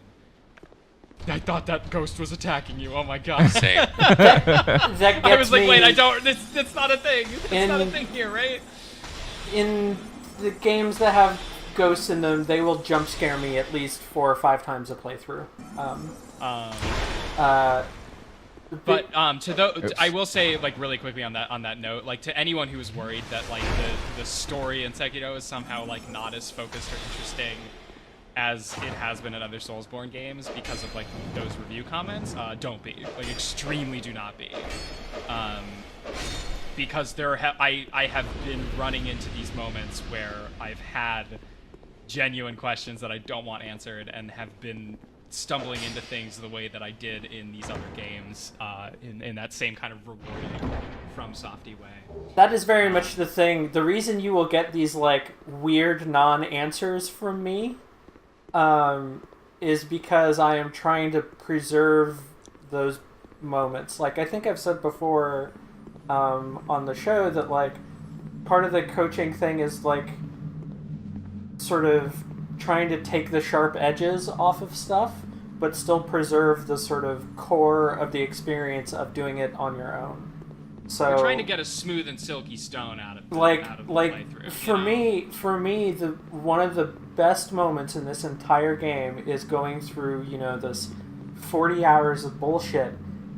I thought that ghost was attacking you. Oh my god. Same. That I was like, me. wait, that's not a thing. It's not a thing here, right? In the games that have ghosts in them, they will jump scare me at least 4 or 5 times a playthrough. But I will say, like, really quickly on that note, like, to anyone who is worried that like the story in Sekiro is somehow like not as focused or interesting as it has been in other Soulsborne games because of like those review comments, don't be, like, extremely do not be, because I have been running into these moments where I've had genuine questions that I don't want answered and have been stumbling into things the way that I did in these other games, in that same kind of rewarding from softy way. That is very much the thing. The reason you will get these like weird non-answers from me is because I am trying to preserve those moments. Like I think I've said before on the show that like part of the coaching thing is like sort of trying to take the sharp edges off of stuff, but still preserve the sort of core of the experience of doing it on your own. So you're trying to get a smooth and silky stone out of the playthrough. For me, the one of the best moments in this entire game is going through, this 40 hours of bullshit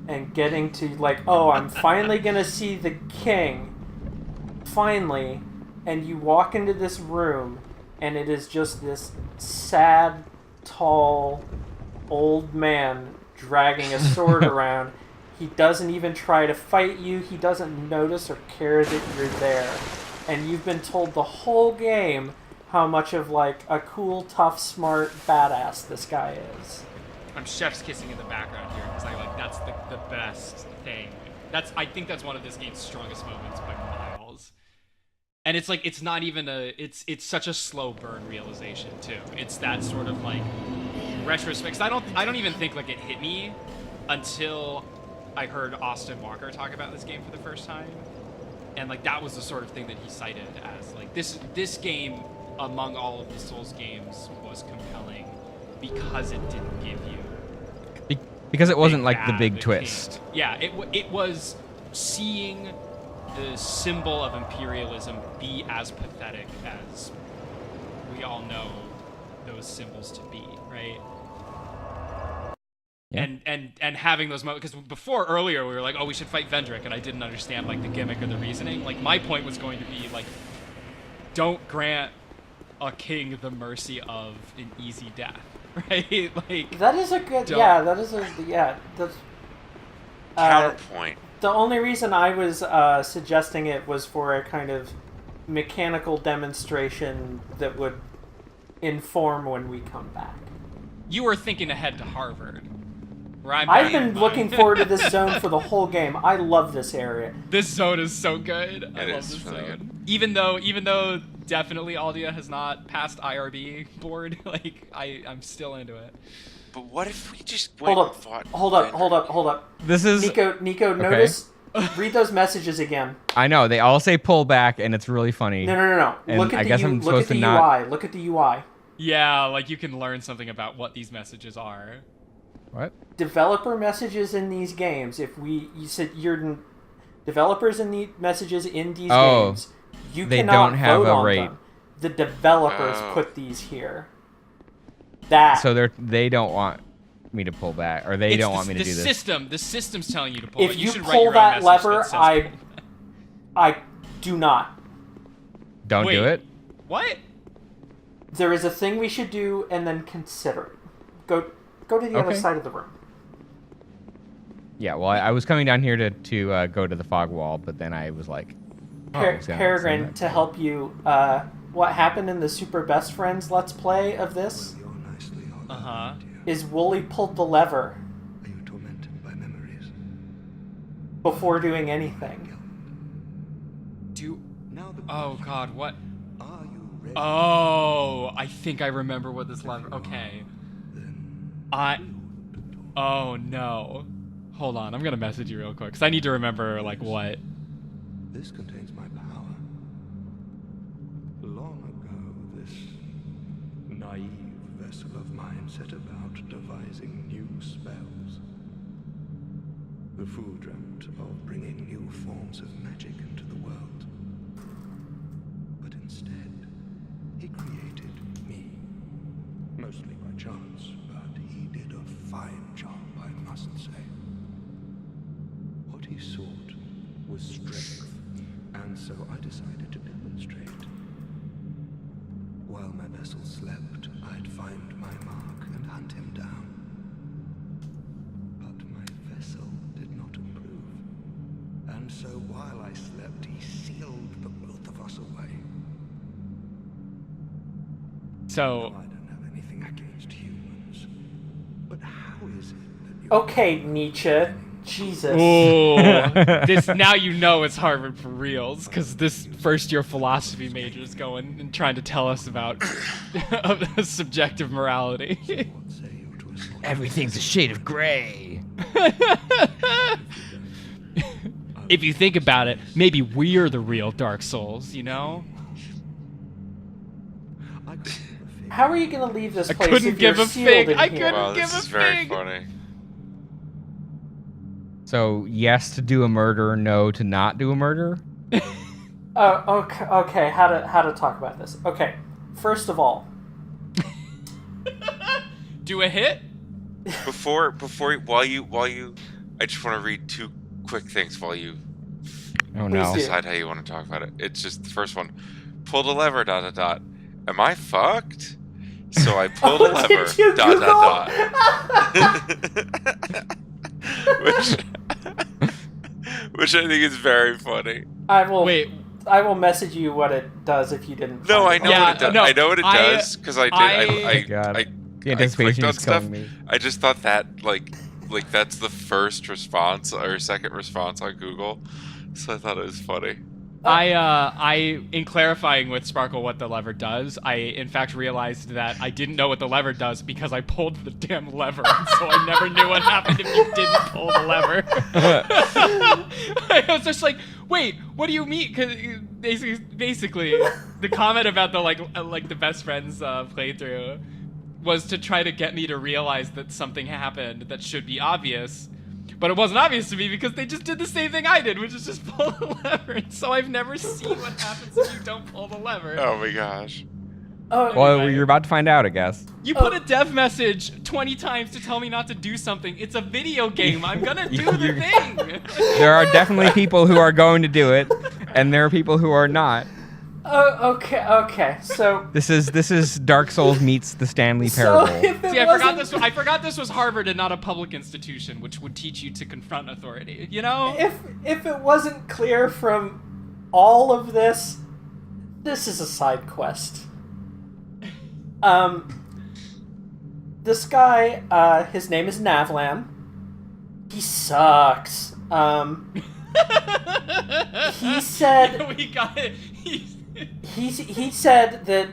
and getting to like, oh, I'm finally gonna see the king. Finally, and you walk into this room and it is just this sad tall, old man dragging a sword around. He doesn't even try to fight you. He doesn't notice or care that you're there. And you've been told the whole game how much of, like, a cool, tough, smart badass this guy is. I'm chef's kissing in the background here because that's the best thing. I think that's one of this game's strongest moments by miles. And it's like it's not even it's such a slow burn realization too. It's that sort of like retrospect. I don't even think like it hit me until I heard Austin Walker talk about this game for the first time. And like that was the sort of thing that he cited as like this game among all of the Souls games was compelling because it didn't give you because it wasn't like the bad big twist. king. Yeah, it was seeing the symbol of imperialism be as pathetic as we all know those symbols to be, right? Yeah. And having those moments, because earlier we were like, oh, we should fight Vendrick, and I didn't understand like the gimmick or the reasoning. Like my point was going to be like, don't grant a king the mercy of an easy death, right? Like That is a good... Don't- Yeah, that is a... Yeah, that's... Counterpoint. The only reason I was suggesting it was for a kind of mechanical demonstration that would inform when we come back. you were thinking ahead to Harvard. Where I've been looking forward to this zone for the whole game. I love this area. This zone is so good. I It love is this really zone. good. Even though definitely Aldia has not passed IRB board, like I'm still into it. But what if we just went Hold and up, fought hold up. This is Nico, notice... Read those messages again. I know they all say pull back, and it's really funny. No. And Look at I the guess I'm look supposed at the to not. UI. Look at the UI. Yeah, like you can learn something about what these messages are. What? Developer messages in these games. You said you're developers in the messages in these games. You they cannot don't have vote a on rate. them. The developers Oh. put these here. That So they don't want me to pull back, or they It's don't want me to do this. The system's telling you to pull if it. you should write pull your own that message lever, that says I do not. Don't Wait. do it. What? There is a thing we should do, and then consider it. Go to the other Okay. side of the room. Yeah. Well, I was coming down here to go to the fog wall, but then I was like, Peregrine, to help you, what happened in the Super Best Friends Let's Play of this Uh-huh. is Wooly pulled the lever Are you tormented by memories? before doing anything. Now the Oh god, what? are you ready? Oh, I think I remember what this lever. Okay. Oh no. Hold on, I'm gonna message you real quick because I need to remember like what. This contains my power. Long ago, this naive vessel of mine set about devising new spells. The fool dreamt of bringing new forms of magic into the world. But instead, he created me. Mostly by chance, but he did a fine job, I must say. What he sought was strength, and so I decided to demonstrate. While my vessel slept, I'd find my mark and hunt him down. But my vessel did not improve, and so while I slept, he sealed the both of us away. So I don't have anything against humans, but how is it that you... Okay, Nietzsche. Jesus. Ooh, this now you know it's Harvard for reals because this first year philosophy major is going and trying to tell us about subjective morality. What say you to a sort of Everything's a shade of gray. If you think about it, maybe we're the real Dark Souls, you know? I couldn't give a fig. How are you going to leave this I place couldn't if you're give a sealed fig. in I here? couldn't Wow, give this a is very fig. funny. So yes to do a murder, no to not do a murder. Oh, okay. How to talk about this? Okay. First of all, Do a hit? While you, I just want to read two quick things while you Oh no. do. decide how you want to talk about it. It's just the first one. Pull the lever, ... Am I fucked? So I pull the lever. Did you Which I think is very funny. I will. Wait. I will message you what it does if you didn't. No, I find know it. what it does. no, I know what it does because I did. I God. I The I anticipation clicked on is killing stuff. me. I just thought that like that's the first response or second response on Google, so I thought it was funny. I in clarifying with Sparkle what the lever does, I in fact realized that I didn't know what the lever does because I pulled the damn lever, and so I never knew what happened if you didn't pull the lever. I was just like, wait, what do you mean? Because basically, the comment about the like the best friends playthrough was to try to get me to realize that something happened that should be obvious. But it wasn't obvious to me because they just did the same thing I did, which is just pull the lever. And so I've never seen what happens if you don't pull the lever. Oh my gosh. Well, you're about to find out, I guess. You put a dev message 20 times to tell me not to do something. It's a video game. I'm gonna do the thing. There are definitely people who are going to do it, and there are people who are not. Oh, okay. So This is Dark Souls meets the Stanley Parable. if it See, I wasn't- forgot this was Harvard and not a public institution, which would teach you to confront authority. You know? If it wasn't clear from all of this, this is a side quest. This guy, his name is Navlan. He sucks. He said we got it. he said that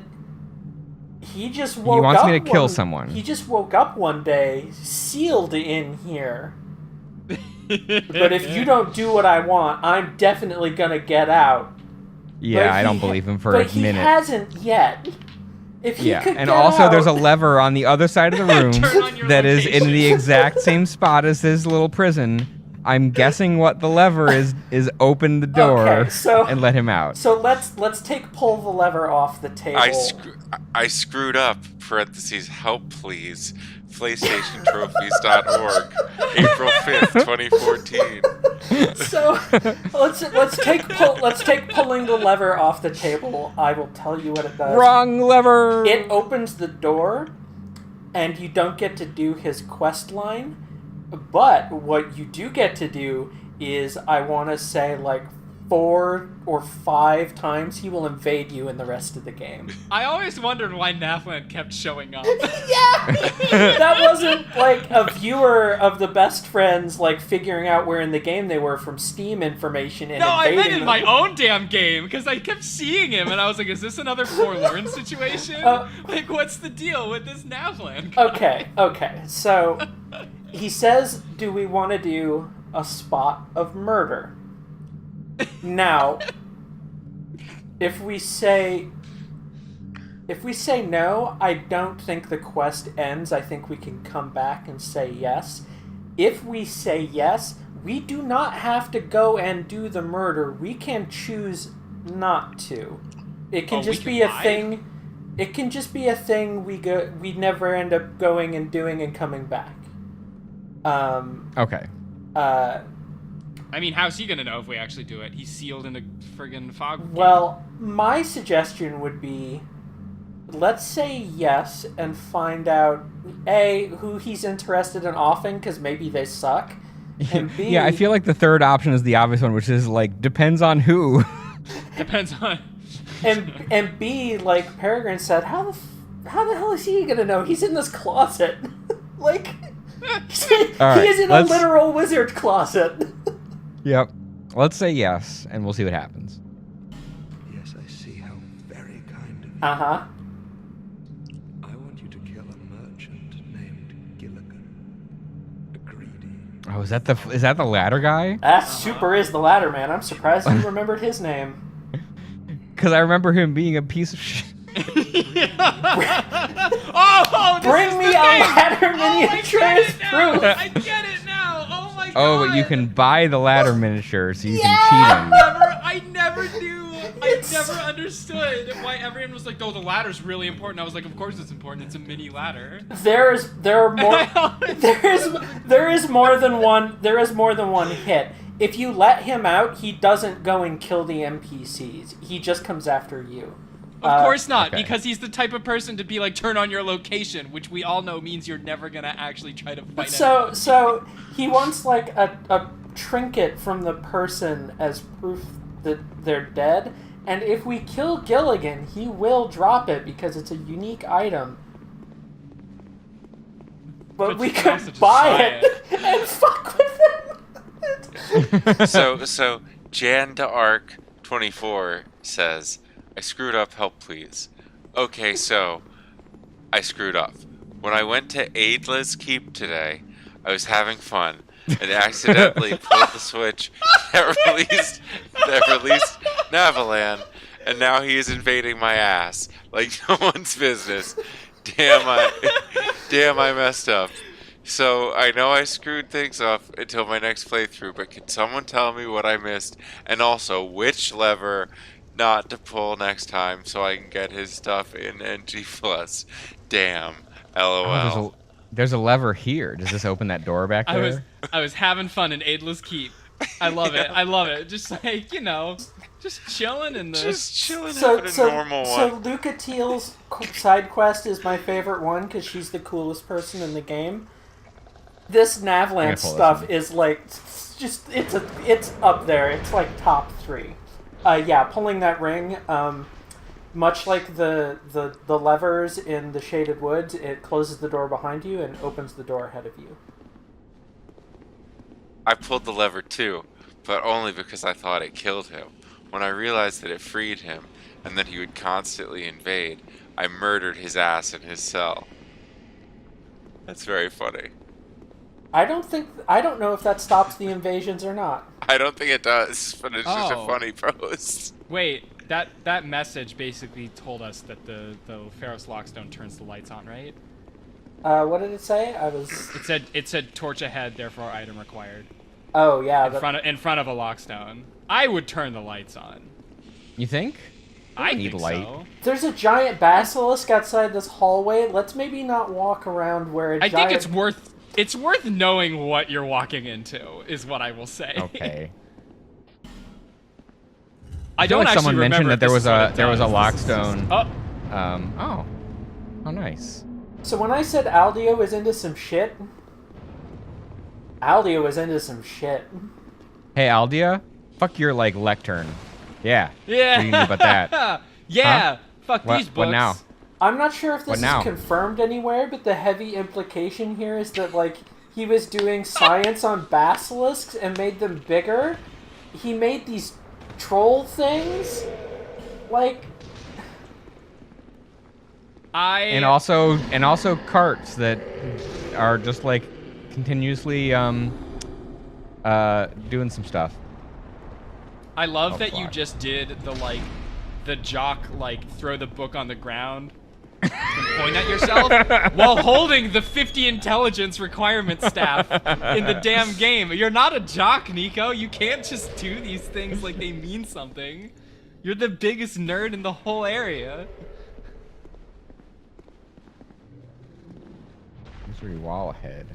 he just woke up. He wants me to kill someone. He just woke up one day, sealed in here. But if you don't do what I want, I'm definitely gonna get out. Yeah, But I don't he- believe him for but a he minute. hasn't yet. If he Yeah, could and get also out, there's a lever on the other side of the room Turn on your that is in location. the exact same spot as his little prison. I'm guessing what the lever is open the door Okay, so- and let him out. So let's pull the lever off the table. I screwed up. Parentheses. Help please. PlayStationTrophies.org. April 5th, 2014. So let's take pulling the lever off the table. I will tell you what it does. Wrong lever. It opens the door, and you don't get to do his quest line. But what you do get to do is, I want to say, like 4 or 5 times he will invade you in the rest of the game. I always wondered why Nafland kept showing up. That wasn't like a viewer of the best friends like figuring out where in the game they were from Steam information and No, I invading meant in them. my own damn game, because I kept seeing him, and I was like, is this another Forlorn situation? Like, what's the deal with this Navland? Okay. So he says, do we want to do a spot of murder? Now, if we say no, I don't think the quest ends. I think we can come back and say yes. If we say yes, we do not have to go and do the murder. We can choose not to. It can just be a thing. It can just be a thing we never end up going and doing and coming back. Okay. I mean, how's he gonna know if we actually do it? He's sealed in a friggin' fog. Well, my suggestion would be, let's say yes and find out, A, who he's interested in offing, because maybe they suck, and B... Yeah, I feel like the third option is the obvious one, which is like, depends on who. Depends on... and B, like Peregrine said, how the hell is he gonna know? He's in this closet. Like, All right, he is in a literal wizard closet. Yep. Let's say yes, and we'll see what happens. Yes, I see how very kind of you. Uh-huh. I want you to kill a merchant named Gilligan. A greedy. Oh, is that the ladder guy? That super is the ladder man. I'm surprised you remembered his name. Because I remember him being a piece of shit. Oh, this Bring is me the a thing! ladder I miniatures get it now! proof. I get it now! Oh my god! Oh, but you can buy the ladder miniature, so you can cheat him. I never knew. I never understood why everyone was like, "Oh, the ladder's really important." I was like, "Of course it's important. It's a mini ladder." There are more. there is more than one. There is more than one hit. If you let him out, he doesn't go and kill the NPCs. He just comes after you. Of course not, okay. because he's the type of person to be like, turn on your location, which we all know means you're never gonna actually try to fight So he wants like a trinket from the person as proof that they're dead, and if we kill Gilligan, he will drop it because it's a unique item. But we you can also could just buy buy it and fuck with it. So Jan to Arc 24 says, I screwed up, help please. Okay, so I screwed up. When I went to Aidla's Keep today, I was having fun and accidentally pulled the switch that released Navalan, and now he is invading my ass like no one's business. Damn, I messed up. So I know I screwed things up until my next playthrough, but can someone tell me what I missed, and also which lever not to pull next time so I can get his stuff in NG+. Damn. LOL. Oh, there's a lever here. Does this open that door back there? I was having fun in Aidla's Keep. I love it. I love it. Just like, just chilling in the... Just chilling, having a normal one. So Luca Teal's side quest is my favorite one because she's the coolest person in the game. This Navlan stuff is like, it's up there. It's like top 3. Pulling that ring, much like the levers in the Shaded Woods, it closes the door behind you and opens the door ahead of you. I pulled the lever too, but only because I thought it killed him. When I realized that it freed him, and that he would constantly invade, I murdered his ass in his cell. That's very funny. I don't know if that stops the invasions or not. I don't think it does, but it's just a funny post. Wait, that message basically told us that the Pharos Lockstone turns the lights on, right? What did it say? It said torch ahead, therefore item required. Oh yeah. In front of a Lockstone. I would turn the lights on. You think? I need think light. so. There's a giant basilisk outside this hallway. Let's maybe not walk around where I think it's worth knowing what you're walking into, is what I will say. Okay. I don't like actually someone remember mentioned that if there was a this is lockstone. Oh. Oh, nice. So when I said Aldio was into some shit, Aldio was into some shit. Hey, Aldia, fuck your lectern. Yeah. Yeah. What do you think about that? Yeah. Huh? Fuck these books. What now? I'm not sure if this What now? is confirmed anywhere, but the heavy implication here is that he was doing science on basilisks and made them bigger. He made these troll things, and also carts that are just continuously doing some stuff. I love that fly. you just did the jock throw the book on the ground and point at yourself while holding the 50 intelligence requirement staff in the damn game. You're not a jock, Niko. You can't just do these things like they mean something. You're the biggest nerd in the whole area. Mystery wall ahead.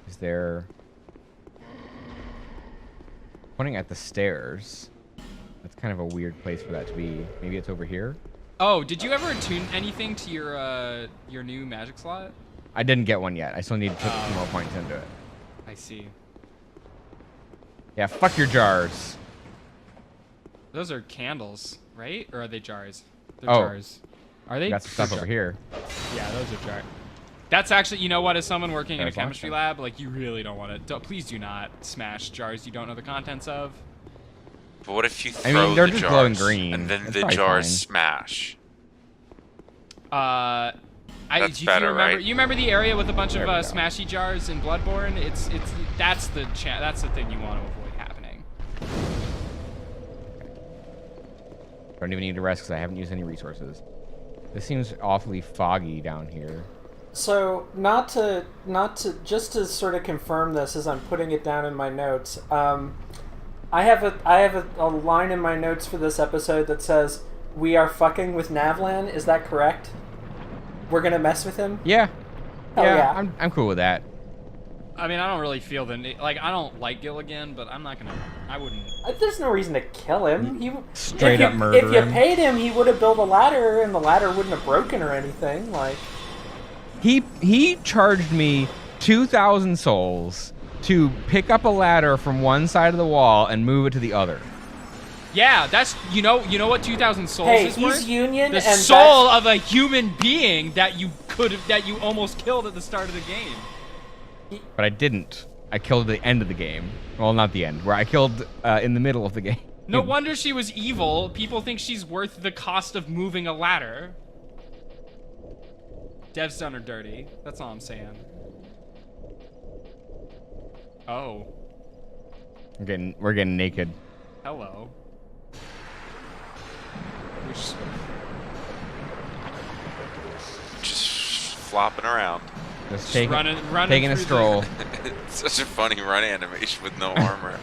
Is there... Pointing at the stairs. That's kind of a weird place for that to be. Maybe it's over here? Oh, did you ever attune anything to your new magic slot? I didn't get one yet. I still need to put some more points into it. I see. Yeah, fuck your jars. Those are candles, right? Or are they jars? They're Oh. jars. Are they? Got some stuff They're over jar- here. Yeah, those are jars. That's actually, you know what, as someone working in a There's chemistry lots lab, you really don't want to, please do not smash jars you don't know the contents of. But what if you I throw mean, they're the just jars glowing green. and then That's the probably jars fine. smash? That's That's you better, remember, right? You remember the area with a bunch of There we go. smashy jars in Bloodborne? That's the thing you want to avoid happening. Don't even need to rest because I haven't used any resources. This seems awfully foggy down here. So just to sort of confirm this as I'm putting it down in my notes. I have a line in my notes for this episode that says, "We are fucking with Navlan." Is that correct? We're gonna mess with him? Yeah. Hell yeah. I'm cool with that. I mean, I don't really feel the need. Like, I don't like Gilligan, but I'm not gonna. I wouldn't. There's no reason to kill him. Straight up If murder you him. paid him, he would have built a ladder, and the ladder wouldn't have broken or anything. Like, He charged me 2,000 souls to pick up a ladder from one side of the wall and move it to the other. Yeah, that's you know what 2,000 souls hey, is he's worth? Union, The and soul of a human being that you almost killed at the start of the game. But I didn't. I killed at the end of the game. Well, not the end, where I killed in the middle of the game. No wonder she was evil. People think she's worth the cost of moving a ladder. Dev's done her dirty. That's all I'm saying. Oh. We're getting naked. Hello. Just flopping around. Just running taking a through stroll. It's such a funny run animation with no armor.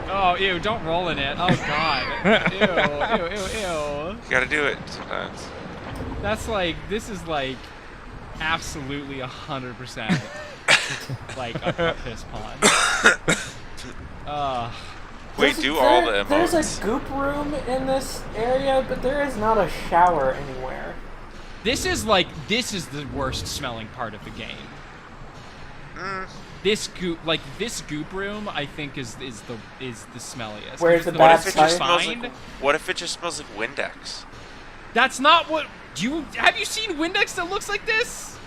Oh, ew, don't roll in it. Oh, God. Ew, ew, ew, ew. You gotta do it sometimes. That's like, this is like absolutely 100% like a piss pond. Wait, do all the There's emotes. a goop room in this area, but there is not a shower anywhere. This is the worst smelling part of the game. This goop room, I think is the smelliest. Where's the What bad if it just side? smells like? What if it just smells like Windex? That's not what have you seen Windex that looks like this?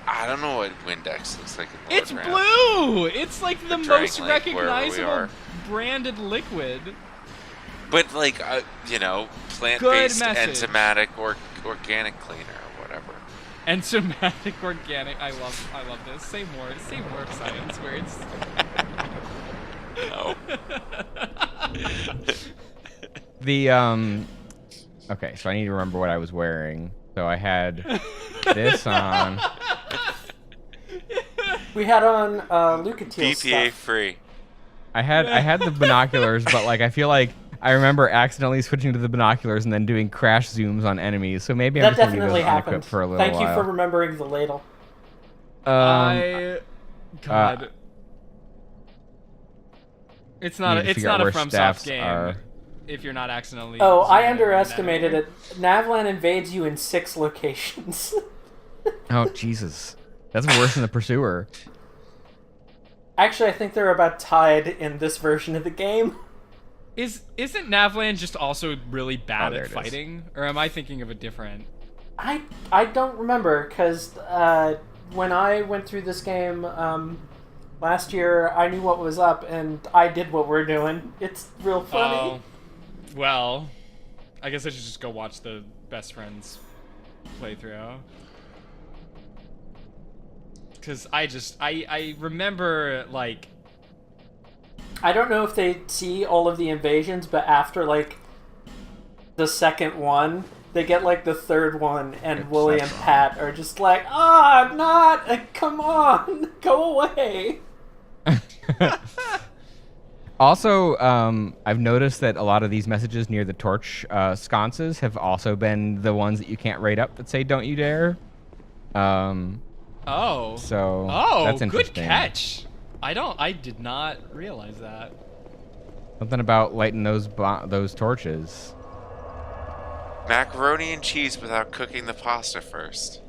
I don't know what Windex looks like. In It's Lord blue. It's like the Drink most Lake, wherever we recognizable are. branded liquid. But like, plant-based message. enzymatic or organic cleaner or whatever. Enzymatic organic. I love this. Say more science words. No. Okay, so I need to remember what I was wearing. So I had this on. We had on Lucatiel BPA stuff. free. I had the binoculars, but like I feel like I remember accidentally switching to the binoculars and then doing crash zooms on enemies. So maybe I'm That just gonna leave definitely those unequipped happened. for a little Thank while. you for remembering the ladle. God. It's not. need to It's figure not out a where FromSoft staffs game. are. If you're not accidentally. Oh, I zooming in underestimated that it. Navlan invades you in 6 locations. Oh Jesus, that's worse than the Pursuer. Actually, I think they're about tied in this version of the game. Isn't Navlan just also really bad there at it is. fighting, or am I thinking of a different? I don't remember, because when I went through this game last year, I knew what was up, and I did what we're doing. It's real funny. Oh, well, I guess I should just go watch the Best Friends playthrough. Because I remember, like... I don't know if they see all of the invasions, but after, like, the second one, they get, like, the third one, and Wooly and Pat are just like, come on, go away. Also, I've noticed that a lot of these messages near the torch sconces have also been the ones that you can't rate up that say "Don't you dare." Oh. So good that's interesting. catch. I did not realize that. Something about lighting those torches. Macaroni and cheese without cooking the pasta first.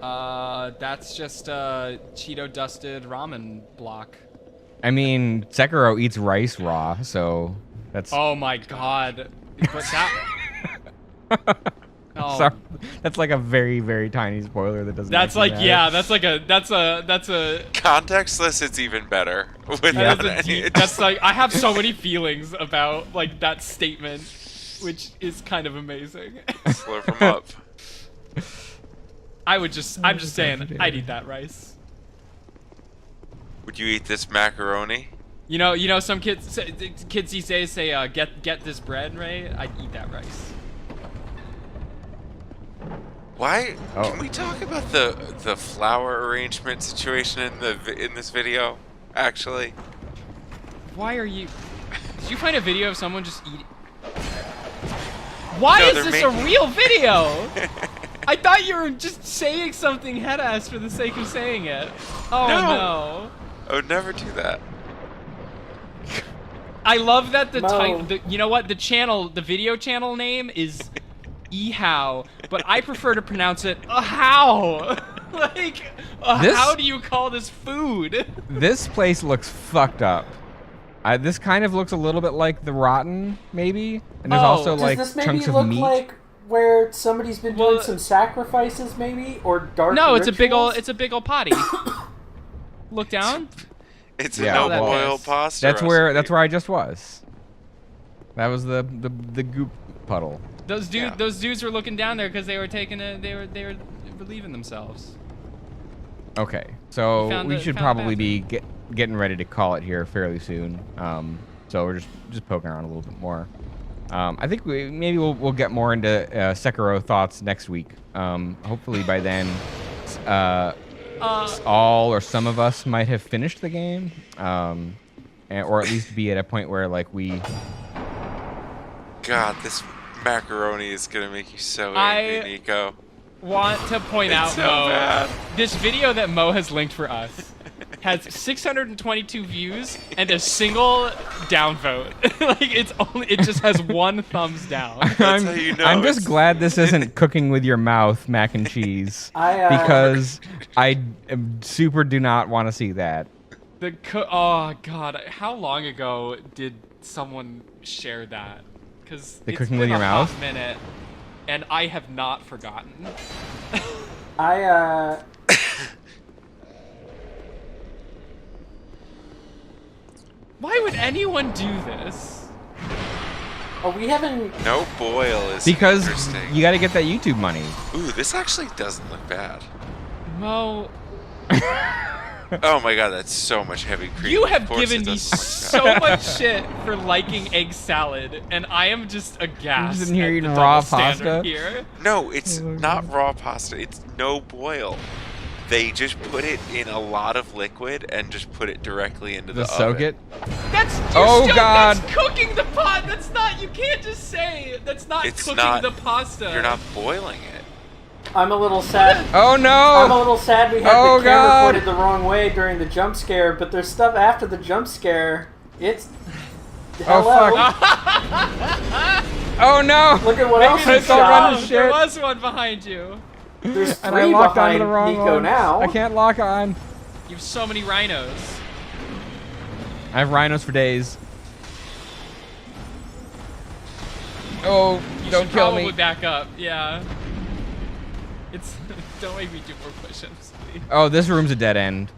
That's just a Cheeto dusted ramen block. I mean, Sekiro eats rice raw, so that's. Oh my god. But that... Oh. Sorry, that's like a very, very tiny spoiler that doesn't. That's actually like, matter. yeah, that's a Contextless, it's even better. Yeah. Without any, that's like, I have so many feelings about like that statement, which is kind of amazing. slurp them up. I'm just saying, I'd eat that rice. Would you eat this macaroni? You know, some kids these days say, get this bread, right? I'd eat that rice. Why? Oh. Can we talk about the flower arrangement situation in this video? Actually, Why are you? Did you find a video of someone just eating? Why No, is they're this a making- real video? I thought you were just saying something head-ass for the sake of saying it. Oh no. I would never do that. I love that the Mo. title. You know what? The video channel name is Ehow, but I prefer to pronounce it Ahow. Like, how do you call this food? This place looks fucked up. This kind of looks a little bit like the Rotten, maybe. And there's also Does like this maybe chunks of look meat. like where somebody's been Well, doing some sacrifices, maybe, or dark? No, it's a big rituals? old. It's a big old potty. Look down. It's Yeah, a no well, boil pasta. That's where recipe. I just was. That was the goop puddle. Those Yeah. dudes were looking down there because they were taking a. They were relieving themselves. Okay, so Found we the- should found the probably be getting ready to call it here fairly soon. So we're just poking around a little bit more. I think maybe we'll get more into Sekiro thoughts next week. Hopefully by then, all or some of us might have finished the game, or at least be at a point where like we. God, this macaroni is gonna make you so I- angry, Nico. Want to point It's out, so Mo, bad. this video that Mo has linked for us has 622 views and a single downvote. Like it just has one thumbs down. That's how you know I'm just it's- glad this isn't cooking with your mouth mac and cheese because I super do not want to see that. Oh god, how long ago did someone share that? Because The cooking with your mouth? Hot minute, and I have not forgotten. Why would anyone do this? Oh, we haven't. No boil is Because interesting. you got to get that YouTube money. Ooh, this actually doesn't look bad. Mo, Oh my god, that's so much heavy cream. you Of have course given it me doesn't so look bad. much shit for liking egg salad, and I am just aghast. sitting here at eating the raw double standard pasta? Here. No, it's not raw pasta. It's no boil. They just put it in a lot of liquid and just put it directly into the soak oven. it. That's Oh, God. That's cooking the pot. That's not. You can't just say that's not It's cooking not- the pasta. You're not boiling it. I'm a little sad. Oh I'm a no! little sad we had Oh, the camera God. pointed the wrong way during the jump scare, but there's stuff after the jump scare. It's. Oh Hello. fuck! Oh no! Look at what else It's is all shot. running Oh, shit. there was one behind you. There's And I three locked onto behind the wrong Niko one. now. I can't lock on. You have so many rhinos. I have rhinos for days. Oh, You don't should kill probably me. back up. Yeah. It's. Don't make me do more push-ups, please. Oh, this room's a dead end.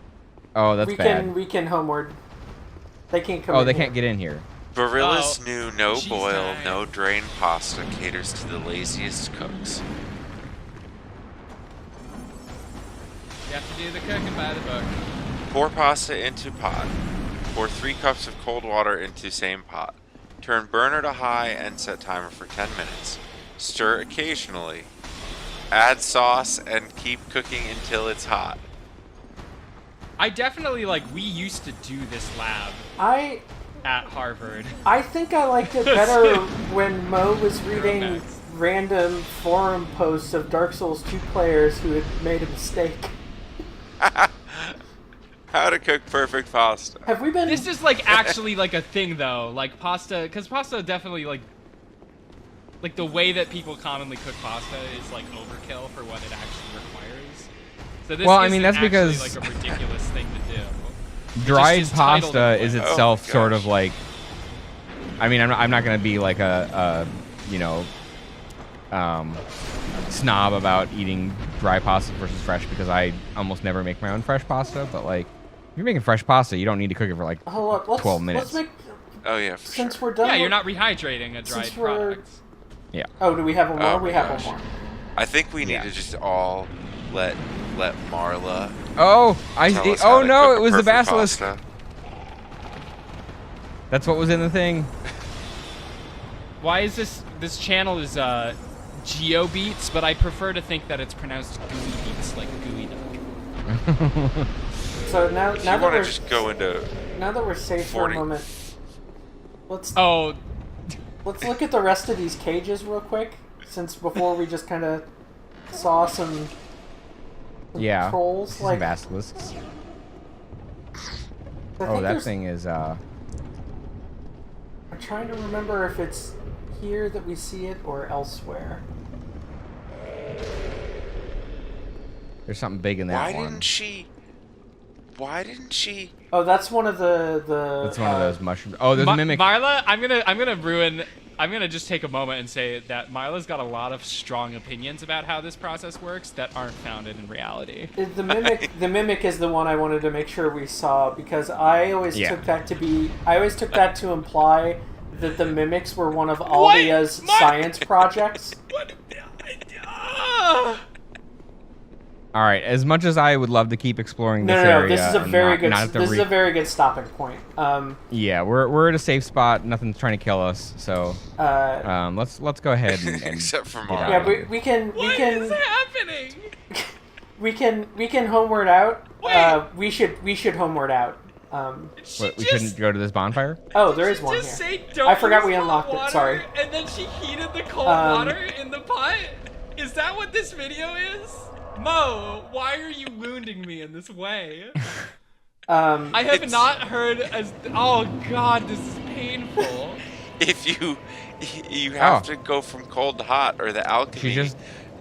Oh, that's we bad. can homeward. They can't come. Oh, in they here. can't get in here. Barilla's Oh, new no she's boil, dying. no drain pasta caters to the laziest cooks. You have to do the cooking by the book. Pour pasta into pot. Pour 3 cups of cold water into same pot. Turn burner to high and set timer for 10 minutes. Stir occasionally. Add sauce and keep cooking until it's hot. I definitely we used to do this lab I at Harvard. think I liked it better when Mo was reading Throwbacks. random forum posts of Dark Souls 2 players who had made a mistake. How to cook perfect pasta. Have we been? This is actually a thing though, pasta, because pasta definitely like the way that people commonly cook pasta is overkill for what it actually requires. So this Well, I isn't mean, that's actually, because- a ridiculous thing to do. Dried is titled pasta that is way. itself Oh, sort gosh. of like. I mean, I'm not gonna be like snob about eating dry pasta versus fresh because I almost never make my own fresh pasta. But if you're making fresh pasta, you don't need to cook it for Hold up, let's 12 minutes. Let's make Oh yeah, for since sure. we're done. Yeah, you're with- not rehydrating a dried Since we're- product. Yeah. Oh, do we have one more? Oh we my have gosh. one more. I think we need Yeah. to just all let Marla Oh, tell us how oh to no! cook It a was the perfect basilisk. pasta. That's what was in the thing. Why is this channel is Geo Beats, but I prefer to think that it's pronounced Gooey Beats, like Gooey Duck. So now If you that want to we're just go into safe for 40. a moment, let's Oh, look at the rest of these cages real quick. Since before we just kind of saw some Yeah. trolls. Some Like, basilisks. I Oh, think that there's- thing is. I'm trying to remember if it's here that we see it or elsewhere. There's something big in that Why one. didn't she? Why didn't she? Oh, that's one of the. That's one of those mushrooms. Oh, there's a mimic. Marla, I'm gonna just take a moment and say that Marla's got a lot of strong opinions about how this process works that aren't founded in reality. The mimic, the mimic is the one I wanted to make sure we saw because I always Yeah. took that to imply that the mimics were one of Aldia's science projects. What? All right. As much as I would love to keep exploring this No, area, this is a and very not- good. not at the This is re- a very good stopping point. Yeah, we're at a safe spot. Nothing's trying to kill us. So let's go ahead and Except for get Mara. out yeah, of here. we can What is happening? we can homeward out. Wait. We should homeward out. What, we shouldn't go to this bonfire. Oh, there is one Just here. say don't I forgot use we hot unlocked it, water, sorry. And then she heated the cold Um, water in the pot? Is that what this video is? Mo, why are you wounding me in this way? I have It's- not heard as. Oh god, this is painful. If you have Oh. to go from cold to hot, or the alchemy She just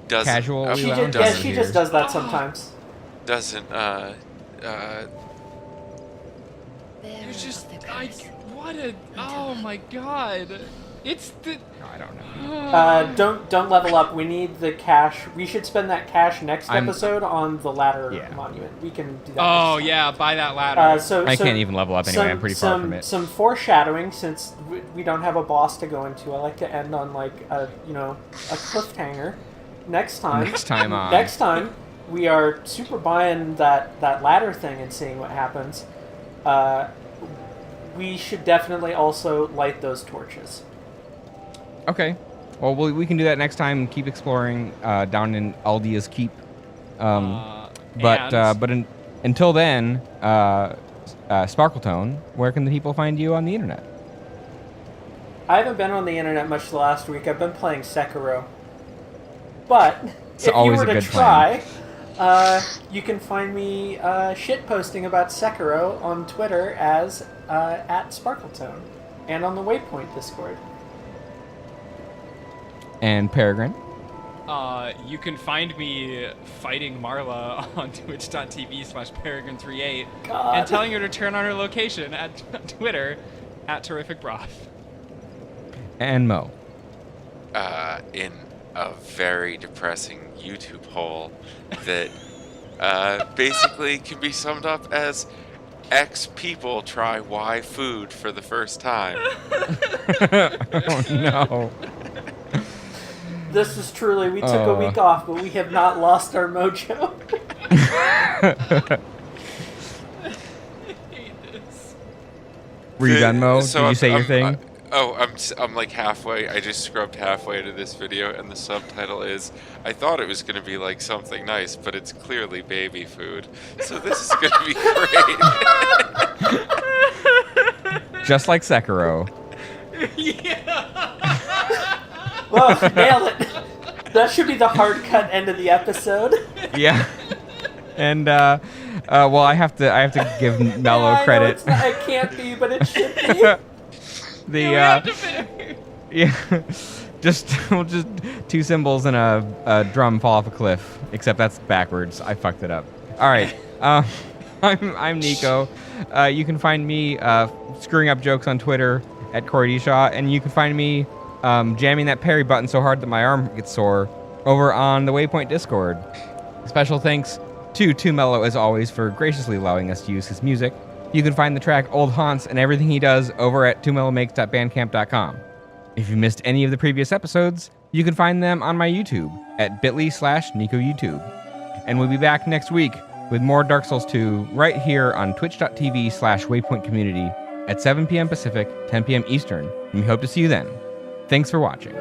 doesn't casually She lounged just, over yeah, she here. just does that sometimes. doesn't Bearer It's just. of the I. curse. What a. Oh my god. It's the. I don't know. Don't level up. We need the cash. We should spend that cash next I'm- episode on the ladder Yeah. monument. We can do that. Oh next yeah, by that ladder. time. So I so can't even level up anyway. I'm pretty far from it. Some foreshadowing since we don't have a boss to go into. I like to end on like a cliffhanger. Next time. Next time on. Next time we are super buying that ladder thing and seeing what happens. We should definitely also light those torches. Okay. Well, we can do that next time and keep exploring down in Aldia's Keep. Until then, Sparkletone, where can the people find you on the internet? I haven't been on the internet much the last week. I've been playing Sekiro. But It's if you always were a to good try, you can find me shit posting about Sekiro on Twitter as at Sparkletone and on the Waypoint Discord. And Peregrine. You can find me fighting Marla on twitch.tv/peregrine38 God. and telling her to turn on her location at Twitter at terrificbroth. And Mo. in a very depressing YouTube hole that basically can be summed up as X people try Y food for the first time. Oh no. This is truly, we took a week off, but we have not lost our mojo. I hate this. Were you done, Mo? So Did you say your thing? I'm like halfway. I just scrubbed halfway into this video, and the subtitle is, I thought it was going to be like something nice, but it's clearly baby food. So this is going to be great. Just like Sekiro. Well, nailed it. That should be the hard cut end of the episode. Yeah. And well, I have to give Mello Yeah, I know credit. it's not, it can't be, but it should be. Just two cymbals and a drum fall off a cliff. Except that's backwards. I fucked it up. All right. I'm Niko. You can find me screwing up jokes on Twitter at Corey D. Shaw, and you can find me jamming that parry button so hard that my arm gets sore over on the Waypoint Discord. Special thanks to Mello, as always, for graciously allowing us to use his music. You can find the track Old Haunts and everything he does over at 2mellomakes.bandcamp.com. If you missed any of the previous episodes, you can find them on my YouTube at bit.ly/NikoYouTube. And we'll be back next week with more Dark Souls 2 right here on twitch.tv/waypointcommunity at 7 p.m. Pacific, 10 p.m. Eastern. And we hope to see you then. Thanks for watching.